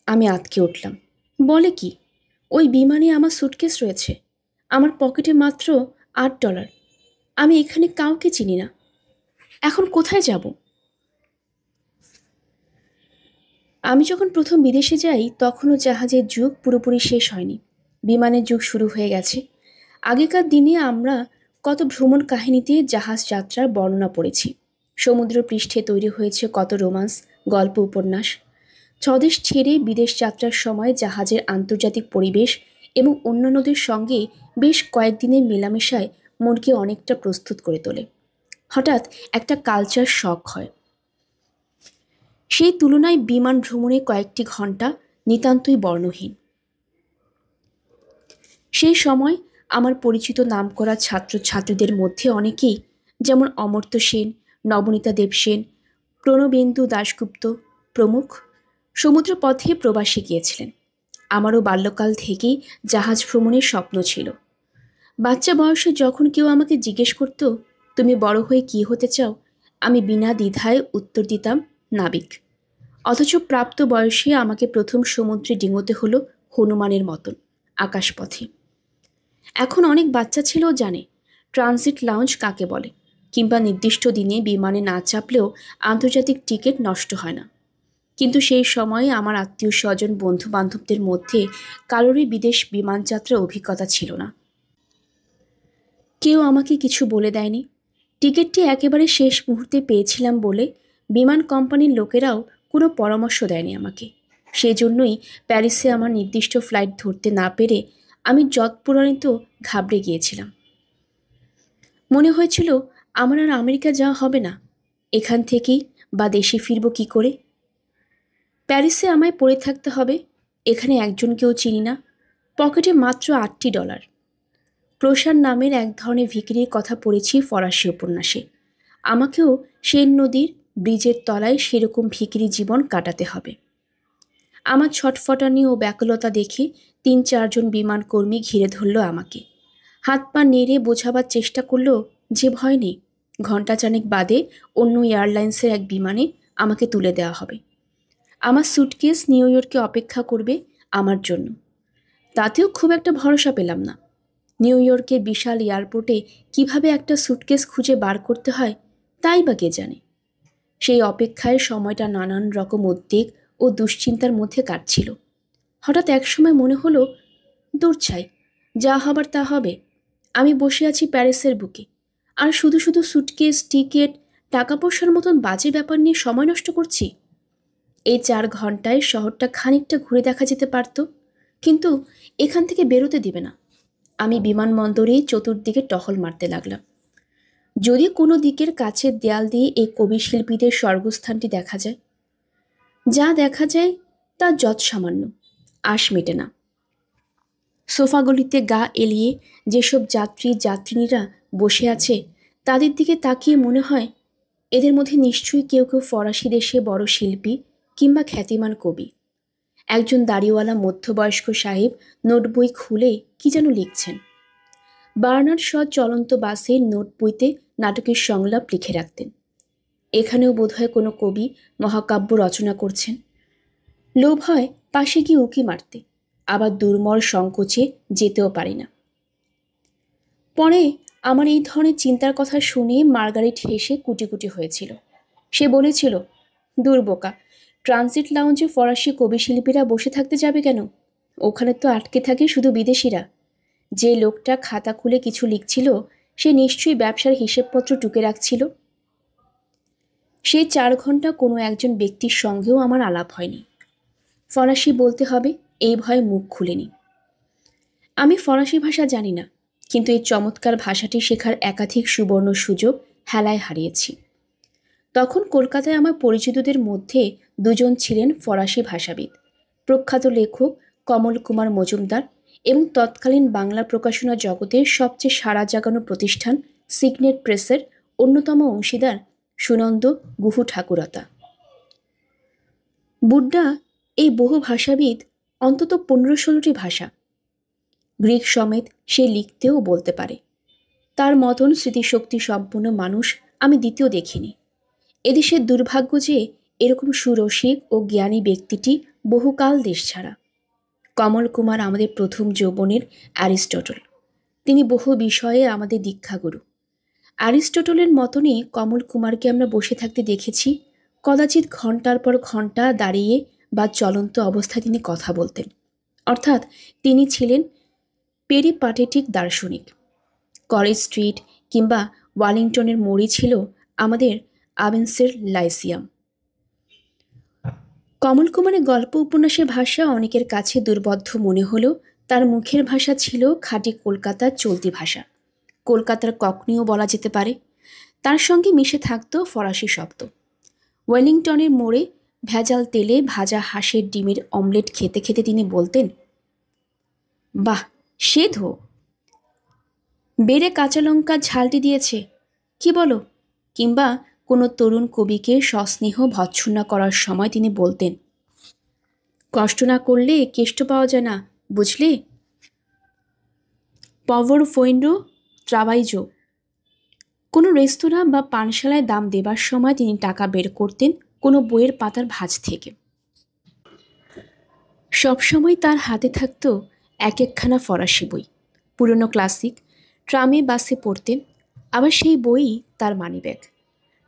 আমি আঁতকে উঠলাম। বলে কি? ওই বিমানে আমার সুটকেস রয়েছে, আমার পকেটে মাত্র $8। আমি এখানে কাউকে চিনি না। এখন কোথায় যাব? আমি যখন প্রথম বিদেশে যাই তখনও জাহাজের যুগ পুরোপুরি শেষ হয়নি, বিমানের যুগ শুরু হয়ে গেছে। আগেকার দিনে আমরা কত ভ্রমণ কাহিনীতে জাহাজ যাত্রার বর্ণনা পড়েছি। সমুদ্র পৃষ্ঠে তৈরি হয়েছে কত রোমান্স, গল্প, উপন্যাস। স্বদেশ ছেড়ে বিদেশ যাত্রার সময় জাহাজের আন্তর্জাতিক পরিবেশ এবং অন্যান্যদের সঙ্গে বেশ কয়েকদিনের মেলামেশায় মনকে অনেকটা প্রস্তুত করে তোলে। হঠাৎ একটা কালচার শক হয়। সেই তুলনায় বিমান ভ্রমণে কয়েকটি ঘন্টা নিতান্তই বর্ণহীন। সেই সময় আমার পরিচিত নামকরা ছাত্রছাত্রীদের মধ্যে অনেকেই, যেমন অমর্ত্য সেন, নবনীতা দেবসেন, প্রণবেন্দু দাশগুপ্ত প্রমুখ, সমুদ্রপথে প্রবাসে গিয়েছিলেন। আমারও বাল্যকাল থেকেই জাহাজ ভ্রমণের স্বপ্ন ছিল। বাচ্চা বয়সে যখন কেউ আমাকে জিজ্ঞেস করত, তুমি বড় হয়ে কী হতে চাও, আমি বিনা দ্বিধায় উত্তর দিতাম, নাবিক। অথচ প্রাপ্ত বয়সে আমাকে প্রথম সমুদ্রে ডিঙোতে হলো হনুমানের মতন আকাশপথে। এখন অনেক বাচ্চা ছেলেও জানে ট্রানজিট লাউঞ্জ কাকে বলে, কিংবা নির্দিষ্ট দিনে বিমানে না চাপলেও আন্তর্জাতিক টিকিট নষ্ট হয় না। কিন্তু সেই সময়ে আমার আত্মীয় স্বজন, বন্ধু বান্ধবদের মধ্যে কারোরই বিদেশ বিমানযাত্রার অভিজ্ঞতা ছিল না। কেউ আমাকে কিছু বলে দেয়নি। টিকিটটি একেবারে শেষ মুহূর্তে পেয়েছিলাম বলে বিমান কোম্পানির লোকেরাও কোনো পরামর্শ দেয়নি আমাকে। সেজন্যই প্যারিসে আমার নির্দিষ্ট ফ্লাইট ধরতে না পেরে আমি যৎপূরণিত ঘাবড়ে গিয়েছিলাম। মনে হয়েছিল আমার আর আমেরিকা যাওয়া হবে না, এখান থেকেই বা দেশে ফিরব কি করে। প্যারিসে আমায় পড়ে থাকতে হবে, এখানে একজনকেও চিনি না, পকেটে মাত্র $8। ক্লোসার নামের এক ধরনের ভিখিরির কথা পড়েছি ফরাসি উপন্যাসে। আমাকেও সেন নদীর ব্রিজের তলায় সেরকম ভিখিরি জীবন কাটাতে হবে। আমার ছটফটানি ও ব্যাকুলতা দেখে 3-4 জন বিমান কর্মী ঘিরে ধরল আমাকে। হাত পা নেড়ে বোঝাবার চেষ্টা করলো যে ভয় নেই, ঘণ্টাখানেক বাদে অন্য এয়ারলাইন্সের এক বিমানে আমাকে তুলে দেওয়া হবে। আমার স্যুটকেস নিউ ইয়র্কে অপেক্ষা করবে আমার জন্য। তাতেও খুব একটা ভরসা পেলাম না। নিউ ইয়র্কের বিশাল এয়ারপোর্টে কিভাবে একটা স্যুটকেস খুঁজে বার করতে হয় তাই বা কে জানে। সেই অপেক্ষায় সময়টা নানান রকম উদ্বেগ ও দুশ্চিন্তার মধ্যে কাটছিল। হঠাৎ একসময় মনে হলো, দূর ছাই, যা হবার তা হবে। আমি বসে আছি প্যারিসের বুকে, আর শুধু শুধু স্যুটকেস, টিকিট, টাকা পয়সার মতন বাজে ব্যাপার নিয়ে সময় নষ্ট করছি। এই 4 ঘন্টায় শহরটা খানিকটা ঘুরে দেখা যেতে পারত, কিন্তু এখান থেকে বেরোতে দিবে না। আমি বিমানবন্দরেই চতুর্দিকে টহল মারতে লাগলাম। যদি কোনো দিকের কাছের দেয়াল দিয়ে এই কবি শিল্পীদের স্বর্গস্থানটি দেখা যায়। যা দেখা যায় তা যৎসামান্য, আশ মেটে না। সোফাগুলিতে গা এলিয়ে যেসব যাত্রীরা বসে আছে তাদের দিকে তাকিয়ে মনে হয় এদের মধ্যে নিশ্চয়ই কেউ কেউ ফরাসি দেশে বড় শিল্পী কিংবা খ্যাতিমান কবি। একজন দাড়িওয়ালা মধ্যবয়স্ক সাহেব নোট বই খুলে কি যেন লিখছেন। বার্নার্ড শ চলন্ত বাসে নোট বইতে নাটকের সংলাপ লিখে রাখতেন। এখানেও বোধহয় কোনো কবি মহাকাব্য রচনা করছেন। লোভ হয় পাশে গিয়ে উঁকি মারতে, আবার দুর্মর সংকোচে যেতেও পারি না। পরে আমার এই ধরনের চিন্তার কথা শুনে মার্গারেট হেসে কুটি কুটি হয়েছিল। সে বলেছিল, দূর বোকা, ট্রানজিট লাউঞ্জে ফরাসি কবি শিল্পীরা বসে থাকতে যাবে কেন? ওখানে তো আটকে থাকে শুধু বিদেশিরা। যে লোকটা খাতা খুলে কিছু লিখছিল সে নিশ্চয়ই ব্যবসার হিসেবপত্র টুকে রাখছিল। সেই 4 ঘন্টা কোনো একজন ব্যক্তির সঙ্গেও আমার আলাপ হয়নি। ফরাসি বলতে হবে এই ভয়ে মুখ খুলিনি। আমি ফরাসি ভাষা জানি না, কিন্তু এই চমৎকার ভাষাটি শেখার একাধিক সুবর্ণ সুযোগ হেলায় হারিয়েছি। তখন কলকাতায় আমার পরিচিতদের মধ্যে 2জন ছিলেন ফরাসি ভাষাবিদ, প্রখ্যাত লেখক কমল কুমার মজুমদার এবং তৎকালীন বাংলা প্রকাশনা জগতের সবচেয়ে সাড়া জাগানো প্রতিষ্ঠান সিগনেট প্রেসের অন্যতম অংশীদার সুনন্দ গুহু ঠাকুরতা। বুড্ডা এই বহু ভাষাবিদ অন্তত 15-16টি ভাষা, গ্রিক সমেত সে লিখতেও বলতে পারে। তার মতন স্মৃতিশক্তি সম্পন্ন মানুষ আমি দ্বিতীয় দেখিনি। এদেশের দুর্ভাগ্য যে এরকম সুরসিক ও জ্ঞানী ব্যক্তিটি বহুকাল দেশ ছাড়া। কমল কুমার আমাদের প্রথম যৌবনের অ্যারিস্টটল। তিনি বহু বিষয়ে আমাদের দীক্ষাগুরু। অ্যারিস্টটলের মতনই কমল কুমারকে আমরা বসে থাকতে দেখেছি। কদাচিৎ ঘন্টার পর ঘন্টা দাঁড়িয়ে বা চলন্ত অবস্থায় তিনি কথা বলতেন। অর্থাৎ তিনি ছিলেন পেরিপাটেটিক দার্শনিক। কলেজ স্ট্রিট কিংবা ওয়ালিংটনের মোড়ই ছিল আমাদের আবেন্সের লাইসিয়াম। কমল কুমারের গল্প উপন্যাসের ভাষা অনেকের কাছে দুর্বোধ্য মনে হলেও তার মুখের ভাষা ছিল খাঁটি কলকাতার চলতি ভাষা, কলকাতার ককনিও বলা যেতে পারে। তার সঙ্গে মিশে থাকত ফরাসি শব্দ। ওয়েলিংটনের মোড়ে ভেজাল তেলে ভাজা হাঁসের ডিমের অমলেট খেতে খেতে তিনি বলতেন, বাহ, সে ধো, বেড়ে কাঁচা লঙ্কা ঝালটি দিয়েছে, কি বলো? কিংবা কোনো তরুণ কবিকে সস্নেহ ভৎসনা করার সময় তিনি বলতেন, কষ্ট না করলে কেষ্ট পাওয়া যায় না, বুঝলে? পভর ফৈন্ডো ট্রাবাইজো। কোনো রেস্তোরাঁ বা পানশালায় দাম দেবার সময় তিনি টাকা বের করতেন কোনো বইয়ের পাতার ভাঁজ থেকে। সবসময় তার হাতে থাকত এক একখানা ফরাসি বই, পুরনো ক্লাসিক। ট্রামে বাসে পড়তেন, আবার সেই বইই তার মানিব্যাগ।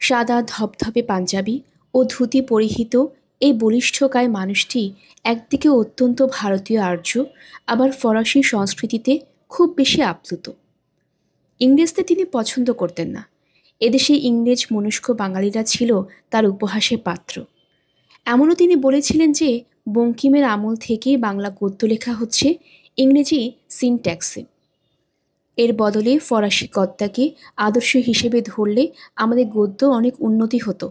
সাদা ধপধপে পাঞ্জাবি ও ধুতি পরিহিত এই বলিষ্ঠকায় মানুষটি একদিকে অত্যন্ত ভারতীয় আর্য, আবার ফরাসি সংস্কৃতিতে খুব বেশি আপ্লুত। ইংরেজদের তিনি পছন্দ করতেন না। এদেশে ইংরেজ মনস্ক বাঙালিরা ছিল তার উপহাসের পাত্র। এমনও তিনি বলেছিলেন যে বঙ্কিমের আমল থেকেই বাংলা গদ্য লেখা হচ্ছে ইংরেজি সিনট্যাক্সে। এর বদলে ফরাসি গদ্যকে আদর্শ হিসেবে ধরলে আমাদের গদ্য অনেক উন্নতি হতো।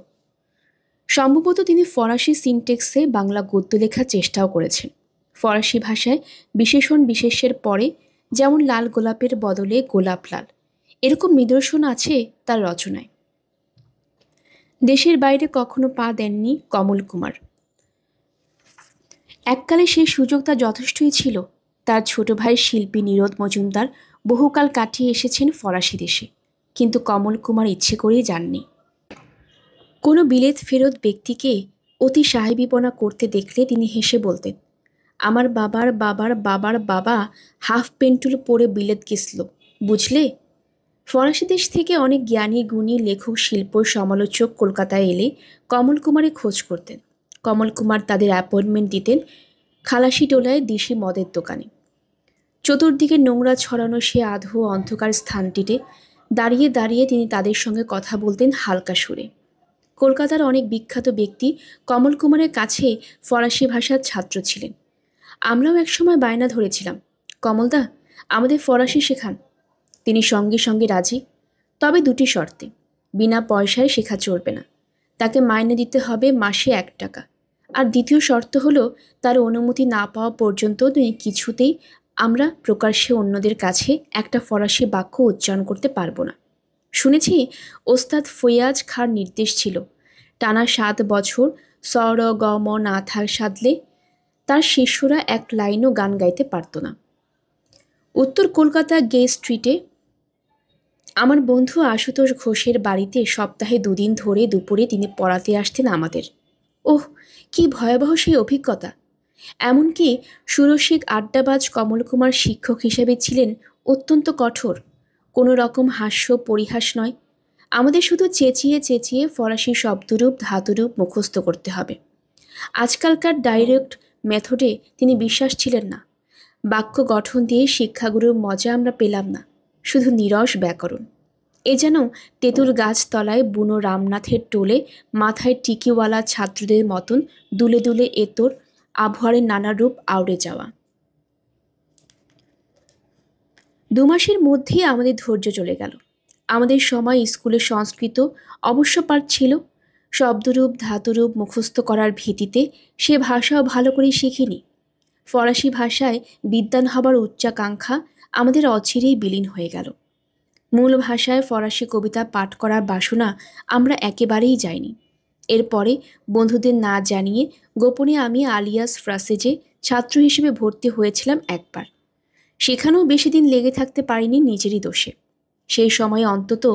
সম্ভবত তিনি ফরাসি সিনট্যাক্সে বাংলা গদ্য লেখার চেষ্টাও করেছেন। ফরাসি ভাষায় বিশেষণ বিশেষ্যের পরে যেমন লাল গোলাপের বদলে গোলাপ লাল, এরকম নিদর্শন আছে তার রচনায়। দেশের বাইরে কখনো পা দেননি কমল কুমার। এককালে সেই সুযোগ তার যথেষ্টই ছিল। তার ছোট ভাই শিল্পী নীরদ মজুমদার বহুকাল কাটিয়ে এসেছেন ফরাসি দেশে, কিন্তু কমল কুমার ইচ্ছে করেই যাননি। কোনো বিলেত ফেরত ব্যক্তিকে অতি সাহেবীপনা করতে দেখলে তিনি হেসে বলতেন, আমার বাবার বাবার বাবার বাবা হাফ পেন্টুল পরে বিলেত গেছিল, বুঝলে? ফরাসি দেশ থেকে অনেক জ্ঞানী গুণী লেখক শিল্প সমালোচক কলকাতায় এলে কমল কুমারের খোঁজ করতেন। কমল কুমার তাদের অ্যাপয়েন্টমেন্ট দিতেন খালাসিটোলায় দিশি মদের দোকানে। চতুর্দিকে নোংরা ছড়ানো সে আধো অন্ধকার স্থানটিতে দাঁড়িয়ে দাঁড়িয়ে তিনি তাদের সঙ্গে কথা বলতেন হালকা সুরে। কলকাতার অনেক বিখ্যাত ব্যক্তি কমল কুমারের কাছে ফরাসি ভাষার ছাত্র ছিলেন। আমরাও একসময় বায়না ধরেছিলাম, কমলদা আমাদের ফরাসি শেখান। তিনি সঙ্গে সঙ্গে রাজি, তবে দুটি শর্তে। বিনা পয়সায় শেখা চলবে না, তাকে মাইনে দিতে হবে মাসে 1 টাকা। আর দ্বিতীয় শর্ত হলো তার অনুমতি না পাওয়া পর্যন্ত তিনি কিছুতেই আমরা প্রকাশ্যে অন্যদের কাছে একটা ফরাসি বাক্য উচ্চারণ করতে পারবো না। শুনেছি ওস্তাদ ফৈয়াজ খাঁর নির্দেশ ছিল, টানা 7 বছর সর গ ম না থাক সাধলে তার শিষ্যরা এক লাইনও গান গাইতে পারত না। উত্তর কলকাতা গে স্ট্রিটে আমার বন্ধু আশুতোষ ঘোষের বাড়িতে সপ্তাহে 2 দিন ধরে দুপুরে তিনি পড়াতে আসতেন আমাদের। ওহ, কি ভয়াবহ সেই অভিজ্ঞতা! এমনকি সুরসিক আড্ডাবাজ কমল কুমার শিক্ষক হিসেবে ছিলেন অত্যন্ত কঠোর। কোনো রকম হাস্য পরিহাস নয়, আমাদের শুধু চেঁচিয়ে চেঁচিয়ে ফরাসি শব্দরূপ ধাতুরূপ মুখস্থ করতে হবে। আজকালকার ডাইরেক্ট মেথডে তিনি বিশ্বাস ছিলেন না। বাক্য গঠন দিয়ে শিক্ষাগুরুর মজা আমরা পেলাম না, শুধু নীরস ব্যাকরণ। এ যেন তেঁতুল গাছতলায় বুনো রামনাথের টোলে মাথায় টিকিওয়ালা ছাত্রদের মতন দুলে দুলে এতর আবহাওয়ার নানা রূপ আউড়ে যাওয়া। 2 মাসের মধ্যেই আমাদের ধৈর্য চলে গেল। আমাদের সময় স্কুলে সংস্কৃত অবশ্য পাঠ ছিল, শব্দরূপ ধাতুরূপ মুখস্থ করার ভিত্তিতে সে ভাষাও ভালো করে শিখিনি। ফরাসি ভাষায় বিদ্বান হবার উচ্চাকাঙ্ক্ষা আমাদের অচিরেই বিলীন হয়ে গেল। মূল ভাষায় ফরাসি কবিতা পাঠ করার বাসনা আমরা একেবারেই যাইনি। এরপরে বন্ধুদের না জানিয়ে গোপনে আমি আলিয়াস ফ্রাসেজে ছাত্র হিসেবে ভর্তি হয়েছিলাম একবার। সেখানেও বেশি দিন লেগে থাকতে পারিনি নিজেরই দোষে। সেই সময় অন্তত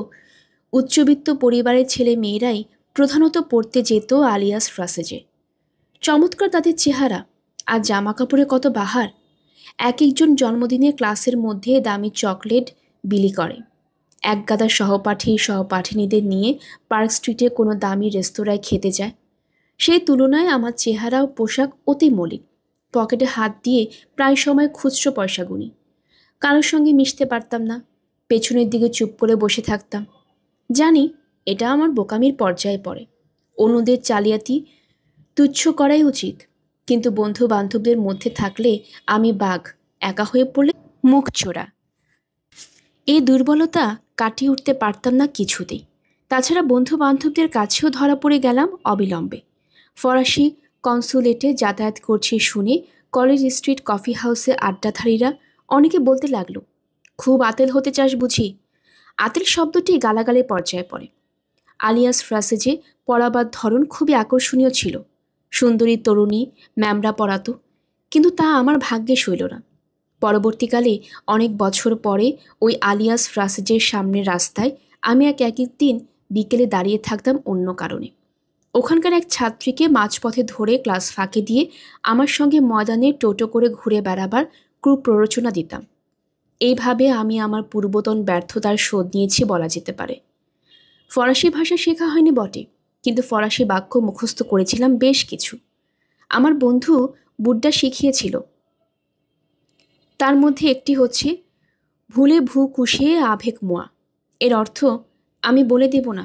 উচ্চবিত্ত পরিবারের ছেলে মেয়েরাই প্রধানত পড়তে যেত আলিয়াস ফ্রাসেজে। চমৎকার তাদের চেহারা, আর জামা কাপড়ে কত বাহার! এক একজন জন্মদিনে ক্লাসের মধ্যে দামি চকলেট বিলি করে। একগাদা সহপাঠিনীদের নিয়ে পার্ক স্ট্রিটে কোনো দামি রেস্তোরাঁয় খেতে যায়। সেই তুলনায় আমার চেহারা ও পোশাক অতি মলিন। পকেটে হাত দিয়ে প্রায় সময় খুচরো পয়সা গুনি। কারোর সঙ্গে মিশতে পারতাম না, পেছনের দিকে চুপ করে বসে থাকতাম। জানি এটা আমার বোকামির পর্যায়ে পড়ে, অন্যদের জালিয়াতি তুচ্ছ করাই উচিত, কিন্তু বন্ধু বান্ধবদের মধ্যে থাকলে আমি বাঘ, একা হয়ে পড়লে মুখ চোরা। এই দুর্বলতা কাটিয়ে উঠতে পারতাম না কিছুতেই। তাছাড়া বন্ধু বান্ধবদের কাছেও ধরা পড়ে গেলাম অবিলম্বে। ফরাসি কনসুলেটে যাতায়াত করছি শুনে কলেজ স্ট্রিট কফি হাউসে আড্ডাধারীরা অনেকে বলতে লাগলো, খুব আতেল হতে চাস বুঝি? আতেল শব্দটি গালাগালের পর্যায়ে পড়ে। আলিয়াস ফ্রাসেজে পড়াবার ধরন খুবই আকর্ষণীয় ছিল। সুন্দরী তরুণী ম্যামরা পড়াতো, কিন্তু তা আমার ভাগ্যে সইল না। পরবর্তীকালে অনেক বছর পরে ওই আলিয়াস ফ্রাসেজের সামনের রাস্তায় আমি এক দিন বিকেলে দাঁড়িয়ে থাকতাম অন্য কারণে। ওখানকার এক ছাত্রীকে মাঝপথে ধরে ক্লাস ফাঁকি দিয়ে আমার সঙ্গে ময়দানে টোটো করে ঘুরে বেড়াবার কুপ্ররোচনা দিতাম। এইভাবে আমি আমার পূর্বতন ব্যর্থতার শোধ নিয়েছি বলা যেতে পারে। ফরাসি ভাষা শেখা হয়নি বটে, কিন্তু ফরাসি বাক্য মুখস্থ করেছিলাম বেশ কিছু। আমার বন্ধু বুড্ডা শিখিয়েছিল। তার মধ্যে একটি হচ্ছে ভুলে ভু কুশিয়ে আভেক মোয়া। এর অর্থ আমি বলে দেব না।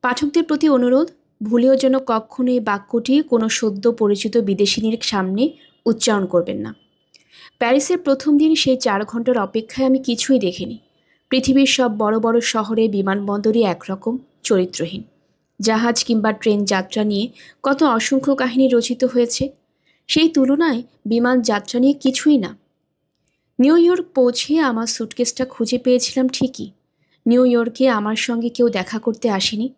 পাঠকদের প্রতি অনুরোধ, ভুলেও যেন কখনো এই বাক্যটি কোনো সদ্য পরিচিত বিদেশিনীর সামনে উচ্চারণ করবেন না। প্যারিসের প্রথম দিন সেই 4 ঘন্টার অপেক্ষায় আমি কিছুই দেখিনি। পৃথিবীর সব বড় বড় শহরে বিমানবন্দরই একরকম, চরিত্রহীন। জাহাজ কিংবা ট্রেন যাত্রা নিয়ে কত অসংখ্য কাহিনী রচিত হয়েছে, সেই তুলনায় বিমান যাত্রা নিয়ে কিছুই না। নিউ ইয়র্ক পৌঁছে আমার সুটকেসটা খুঁজে পেয়েছিলাম ঠিকই। নিউ ইয়র্কে আমার সঙ্গে কেউ দেখা করতে আসেনি,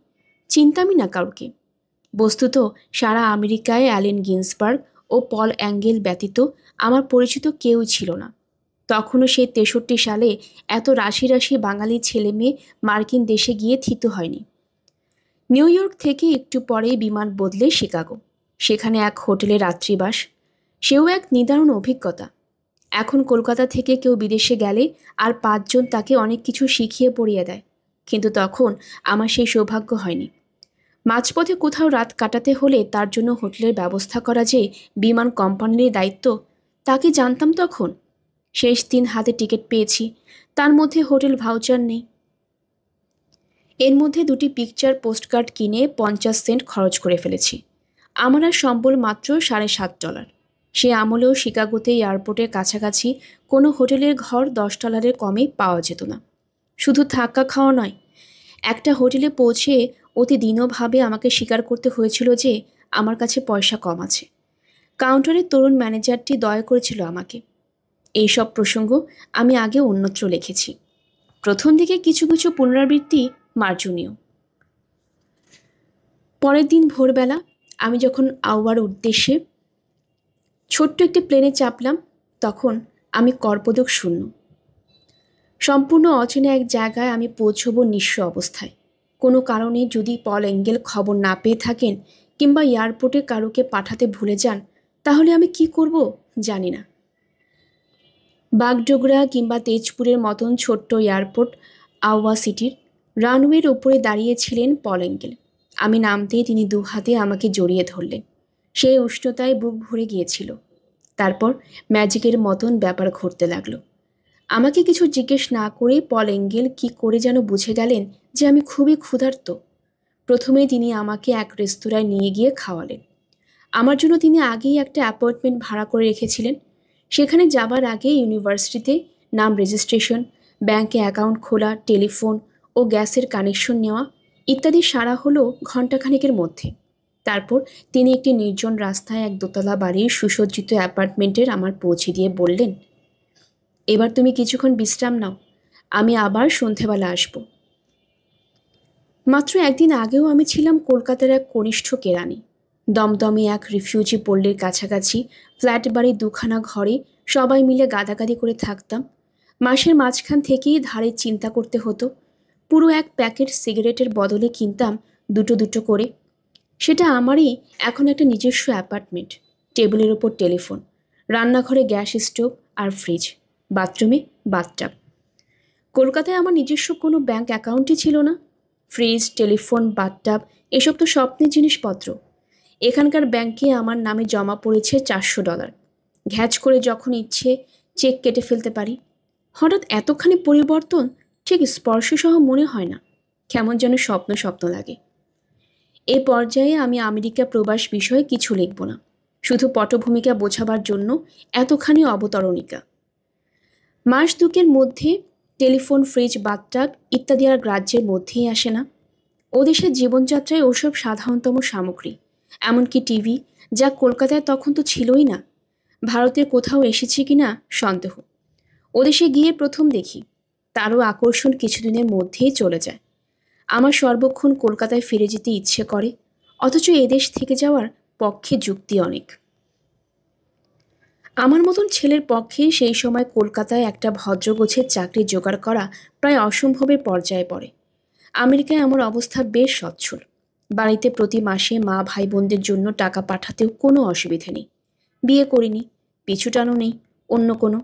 চিনতামই না কাউকে। বস্তুত সারা আমেরিকায় অ্যালেন গিন্সবার্গ ও পল অ্যাঙ্গেল ব্যতীত আমার পরিচিত কেউই ছিল না। তখনও সেই 63 সালে এত রাশি রাশি বাঙালি ছেলে মেয়ে মার্কিন দেশে গিয়ে থিত হয়নি। নিউ ইয়র্ক থেকে একটু পরেই বিমান বদলে শিকাগো। সেখানে এক হোটেলে রাত্রিবাস, সেও এক নিদারুণ অভিজ্ঞতা। এখন কলকাতা থেকে কেউ বিদেশে গেলে আর 5 জন তাকে অনেক কিছু শিখিয়ে পড়িয়ে দেয়, কিন্তু তখন আমার সেই সৌভাগ্য হয়নি। মাঝপথে কোথাও রাত কাটাতে হলে তার জন্য হোটেলের ব্যবস্থা করা যে বিমান কোম্পানির দায়িত্ব, তা কি জানতাম তখন? শেষ 3 হাতে টিকিট পেয়েছি, তার মধ্যে হোটেল ভাউচার নেই। এর মধ্যে 2টি পিকচার পোস্টকার্ড কিনে 50 সেন্ট খরচ করে ফেলেছি। আমার আর সম্বল মাত্র $7.5। সে আমলেও শিকাগোতে এয়ারপোর্টের কাছাকাছি কোনো হোটেলের ঘর $10 কমে পাওয়া যেত না। শুধু থাকা খাওয়া নয়, একটা হোটেলে পৌঁছে অতি দীনভাবে আমাকে স্বীকার করতে হয়েছিল যে আমার কাছে পয়সা কম আছে। কাউন্টারের তরুণ ম্যানেজারটি দয়া করেছিল আমাকে। এইসব প্রসঙ্গ আমি আগে অন্যত্র লিখেছি। প্রথম দিকে কিছু কিছু পুনরাবৃত্তি মার্জনীয়। পরের দিন ভোরবেলা আমি যখন আওয়ার উদ্দেশ্যে ছোট্ট একটি প্লেনে চাপলাম, তখন আমি করপদক শূন্য। সম্পূর্ণ অচেনা এক জায়গায় আমি পৌঁছব নিঃস্ব অবস্থায়। কোনো কারণে যদি পল অ্যাঙ্গেল খবর না পেয়ে থাকেন কিংবা এয়ারপোর্টে কারোকে পাঠাতে ভুলে যান, তাহলে আমি কি করব জানি না। বাগডোগরা কিংবা তেজপুরের মতন ছোট্ট এয়ারপোর্ট আওয়া সিটির রানওয়ের ওপরে দাঁড়িয়েছিলেন পল অ্যাঙ্গেল। আমি নামতেই তিনি 2 হাতে আমাকে জড়িয়ে ধরলেন। সেই উষ্ণতায় বুক ভরে গিয়েছিল। তারপর ম্যাজিকের মতন ব্যাপার ঘটতে লাগলো। আমাকে কিছু জিজ্ঞেস না করেই পল অ্যাঙ্গেল কি করে যেন বুঝে গেলেন যে আমি খুবই ক্ষুধার্ত। প্রথমে তিনি আমাকে এক রেস্তোরাঁয় নিয়ে গিয়ে খাওয়ালেন। আমার জন্য তিনি আগেই একটা অ্যাপয়েন্টমেন্ট ভাড়া করে রেখেছিলেন। সেখানে যাবার আগে ইউনিভার্সিটিতে নাম রেজিস্ট্রেশন, ব্যাংকে অ্যাকাউন্ট খোলা, টেলিফোন ও গ্যাসের কানেকশন নেওয়া ইত্যাদি সারা হলো ঘণ্টাখানেকের মধ্যে। তারপর তিনি একটি নির্জন রাস্তায় এক দোতলা বাড়ির সুসজ্জিত অ্যাপার্টমেন্টের আমার পৌঁছে দিয়ে বললেন, এবার তুমি কিছুক্ষণ বিশ্রাম নাও, আমি আবার সন্ধেবেলা আসব। মাত্র একদিন আগেও আমি ছিলাম কলকাতার এক কনিষ্ঠ কেরানি। দমদমে এক রিফিউজি পল্লীর কাছাকাছি ফ্ল্যাট বাড়ির 2খানা ঘরে সবাই মিলে গাদাগাদি করে থাকতাম। মাসের মাঝখান থেকেই ধারের চিন্তা করতে হতো। পুরো এক প্যাকেট সিগারেটের বদলে কিনতাম 2 করে। সেটা আমারই এখন একটা নিজস্ব অ্যাপার্টমেন্ট। টেবিলের ওপর টেলিফোন, রান্নাঘরে গ্যাস স্টোভ আর ফ্রিজ, বাথরুমে বাথটাব। কলকাতায় আমার নিজস্ব কোনো ব্যাংক অ্যাকাউন্টই ছিল না। ফ্রিজ, টেলিফোন, বাথটাব এসব তো স্বপ্নের জিনিসপত্র। এখানকার ব্যাংকে আমার নামে জমা পড়েছে $400। ঘ্যাচ করে যখন ইচ্ছে চেক কেটে ফেলতে পারি। হঠাৎ এতখানি পরিবর্তন ঠিক স্পর্শসহ মনে হয় না, কেমন যেন স্বপ্ন স্বপ্ন লাগে। এই পর্যায়ে আমি আমেরিকা প্রবাস বিষয়ে কিছু লিখব না, শুধু পটভূমিকা বোঝাবার জন্য এতখানি অবতরণিকা। মাস 2 মধ্যে টেলিফোন, ফ্রিজ, বাথটাব ইত্যাদি আর গ্রাহ্যের মধ্যেই আসে না। ও দেশের জীবনযাত্রায় ওসব সাধারণতম সামগ্রী, এমনকি টিভি, যা কলকাতায় তখন তো ছিলই না। ভারতের কোথাও এসেছে কিনা সন্দেহ। ওদেশে গিয়ে প্রথম দেখি, তারও আকর্ষণ কিছুদিনের মধ্যেই চলে যায়। আমার সর্বক্ষণ কলকাতায় ফিরে যেতে ইচ্ছে করে, অথচ এদেশ থেকে যাওয়ার পক্ষে যুক্তি অনেক। আমার মতন ছেলের পক্ষে সেই সময় কলকাতায় একটা ভদ্রগোছের চাকরি জোগাড় করা প্রায় অসম্ভবের পর্যায়ে পড়ে। আমেরিকায় আমার অবস্থা বেশ সচ্ছল। বাড়িতে প্রতি মাসে মা ভাই বোনদের জন্য টাকা পাঠাতেও কোনো অসুবিধে নেই। বিয়ে করিনি, পিছুটানও নেই অন্য কোনো।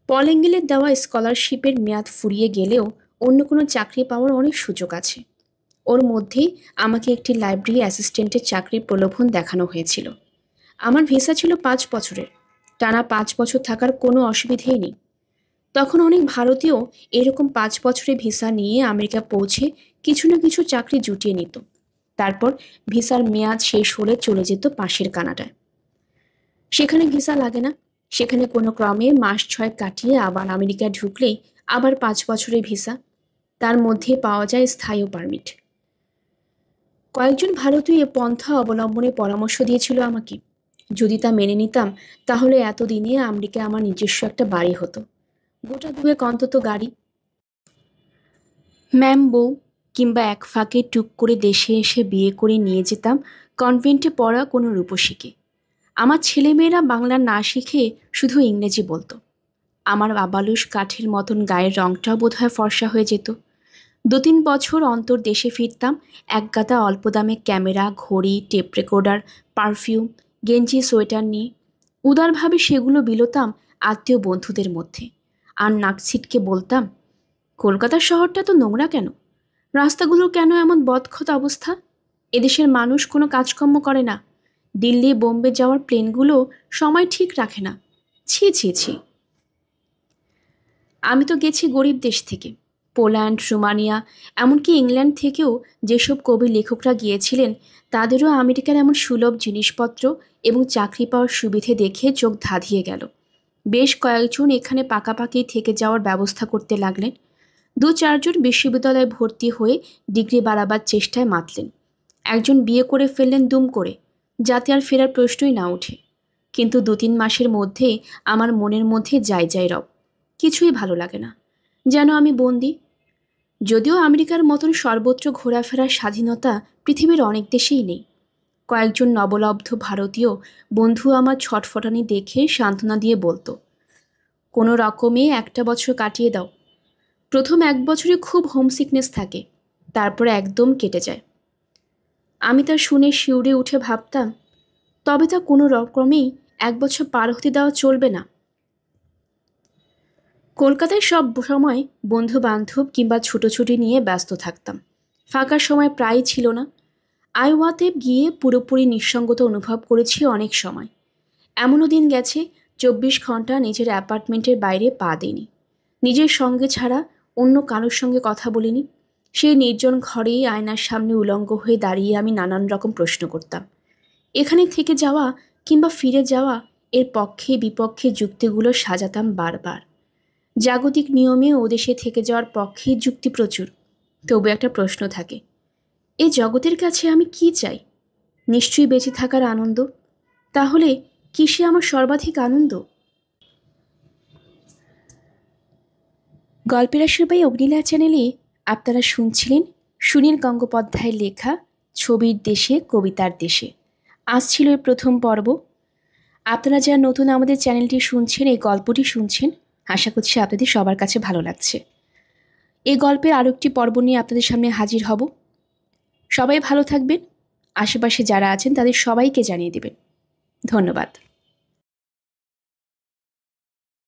পল অ্যাঙ্গেলের দেওয়া স্কলারশিপের মেয়াদ ফুরিয়ে গেলেও অন্য কোনো চাকরি পাওয়ার অনেক সুযোগ আছে। ওর মধ্যেই আমাকে একটি লাইব্রেরি অ্যাসিস্ট্যান্টের চাকরির প্রলোভন দেখানো হয়েছিল। আমার ভিসা ছিল 5 বছরের। টানা 5 বছর থাকার কোনো অসুবিধেই নেই। তখন অনেক ভারতীয় এরকম 5 বছরের ভিসা নিয়ে আমেরিকা পৌঁছে কিছু না কিছু চাকরি জুটিয়ে নিত। তারপর ভিসার মেয়াদ শেষ হলে চলে যেত পাশের কানাডায়। সেখানে ভিসা লাগে না, সেখানে কোনো ক্রমে মাস 6 কাটিয়ে আবার আমেরিকায় ঢুকলেই আবার 5 বছরের ভিসা, তার মধ্যে পাওয়া যায় স্থায়ী পারমিট। কয়েকজন ভারতীয় এ পন্থা অবলম্বনের পরামর্শ দিয়েছিল আমাকে। যদি তা মেনে নিতাম তাহলে এতদিনে আমেরিকায় আমার নিজস্ব একটা বাড়ি হতো, গোটা দুয়েক অন্তত গাড়ি, ম্যাম বউ, কিংবা এক ফাঁকে টুক করে দেশে এসে বিয়ে করে নিয়ে যেতাম কনভেন্টে পড়া কোনো রূপসীকে। আমার ছেলেমেয়েরা বাংলা না শিখে শুধু ইংরেজি বলতো। আমার আবালুস কাঠের মতন গায়ের রংটাও বোধহয় ফর্সা হয়ে যেত। 2-3 বছর অন্তর দেশে ফিরতাম একগাদা অল্প দামে ক্যামেরা, ঘড়ি, টেপ রেকর্ডার, পারফিউম, গেঞ্জি, সোয়েটার নিয়ে। উদারভাবে সেগুলো বিলোতাম আত্মীয় বন্ধুদের মধ্যে। আর নাক ছিটকে বলতাম, কলকাতা শহরটা তো নোংরা কেন, রাস্তাগুলো কেন এমন বদখত অবস্থা, এদেশের মানুষ কোনো কাজকর্ম করে না, দিল্লি বোম্বে যাওয়ার প্লেনগুলো সময় ঠিক রাখে না, ছি ছি ছি। আমি তো গেছি গরিব দেশ থেকে, পোল্যান্ড, রোমানিয়া, এমনকি ইংল্যান্ড থেকেও যেসব কবি লেখকরা গিয়েছিলেন তাদেরও আমেরিকার এমন সুলভ জিনিসপত্র এবং চাকরি পাওয়ার সুবিধে দেখে চোখ ধাঁধিয়ে গেল। বেশ কয়েকজন এখানে পাকাপাকি থেকে যাওয়ার ব্যবস্থা করতে লাগলেন। 2-4 জন বিশ্ববিদ্যালয়ে ভর্তি হয়ে ডিগ্রি বাড়াবার চেষ্টায় মাতলেন। একজন বিয়ে করে ফেললেন দুম করে, যাতে আর ফেরার প্রশ্নই না ওঠে। কিন্তু 2-3 মাসের মধ্যে আমার মনের মধ্যে যাই যাই রব, কিছুই ভালো লাগে না, যেন আমি বন্দি। যদিও আমেরিকার মতন সর্বত্র ঘোরাফেরার স্বাধীনতা পৃথিবীর অনেক দেশেই নেই। কয়েকজন নবলব্ধ ভারতীয় বন্ধু আমার ছটফটানি দেখে সান্ত্বনা দিয়ে বলতো, কোনো রকমে 1টা বছর কাটিয়ে দাও। প্রথম 1 বছরে খুব হোমসিকনেস থাকে, তারপরে একদম কেটে যায়। আমি তা শুনে শিউরে উঠে ভাবতাম, তবে তা কোনো রকমেই 1 বছর পার হতে দেওয়া চলবে না। কলকাতায় সব সময় বন্ধু বান্ধব কিংবা ছুটোছুটি নিয়ে ব্যস্ত থাকতাম, ফাঁকা সময় প্রায়ই ছিল না। আইওয়াতে গিয়ে পুরোপুরি নিঃসঙ্গতা অনুভব করেছি অনেক সময়। এমনও দিন গেছে 24 ঘন্টা নিজের অ্যাপার্টমেন্টের বাইরে পা দিইনি, নিজের সঙ্গে ছাড়া অন্য কারোর সঙ্গে কথা বলিনি। সেই নির্জন ঘরেই আয়নার সামনে উলঙ্গ হয়ে দাঁড়িয়ে আমি নানান রকম প্রশ্ন করতাম। এখানে থেকে যাওয়া কিংবা ফিরে যাওয়া, এর পক্ষে বিপক্ষে যুক্তিগুলো সাজাতাম বারবার। জাগতিক নিয়মে ওদেশে থেকে যাওয়ার পক্ষে যুক্তি প্রচুর, তবু একটা প্রশ্ন থাকে, এই জগতের কাছে আমি কি চাই? নিশ্চয়ই বেঁচে থাকার আনন্দ। তাহলে কিসে আমার সর্বাধিক আনন্দ? গল্পের আসর বাই অগ্নিলা চ্যানেলে আপনারা শুনছিলেন সুনীল গঙ্গোপাধ্যায়ের লেখা ছবির দেশে কবিতার দেশে। আজ ছিল এর প্রথম পর্ব। আপনারা যারা নতুন আমাদের চ্যানেলটি শুনছেন, এই গল্পটি শুনছেন, আশা করছি আপনাদের সবার কাছে ভালো লাগছে। এই গল্পের আরও একটি পর্ব নিয়ে আপনাদের সামনে হাজির হব। সবাই ভালো থাকবেন, আশেপাশে যারা আছেন তাদের সবাইকে জানিয়ে দেবেন। ধন্যবাদ।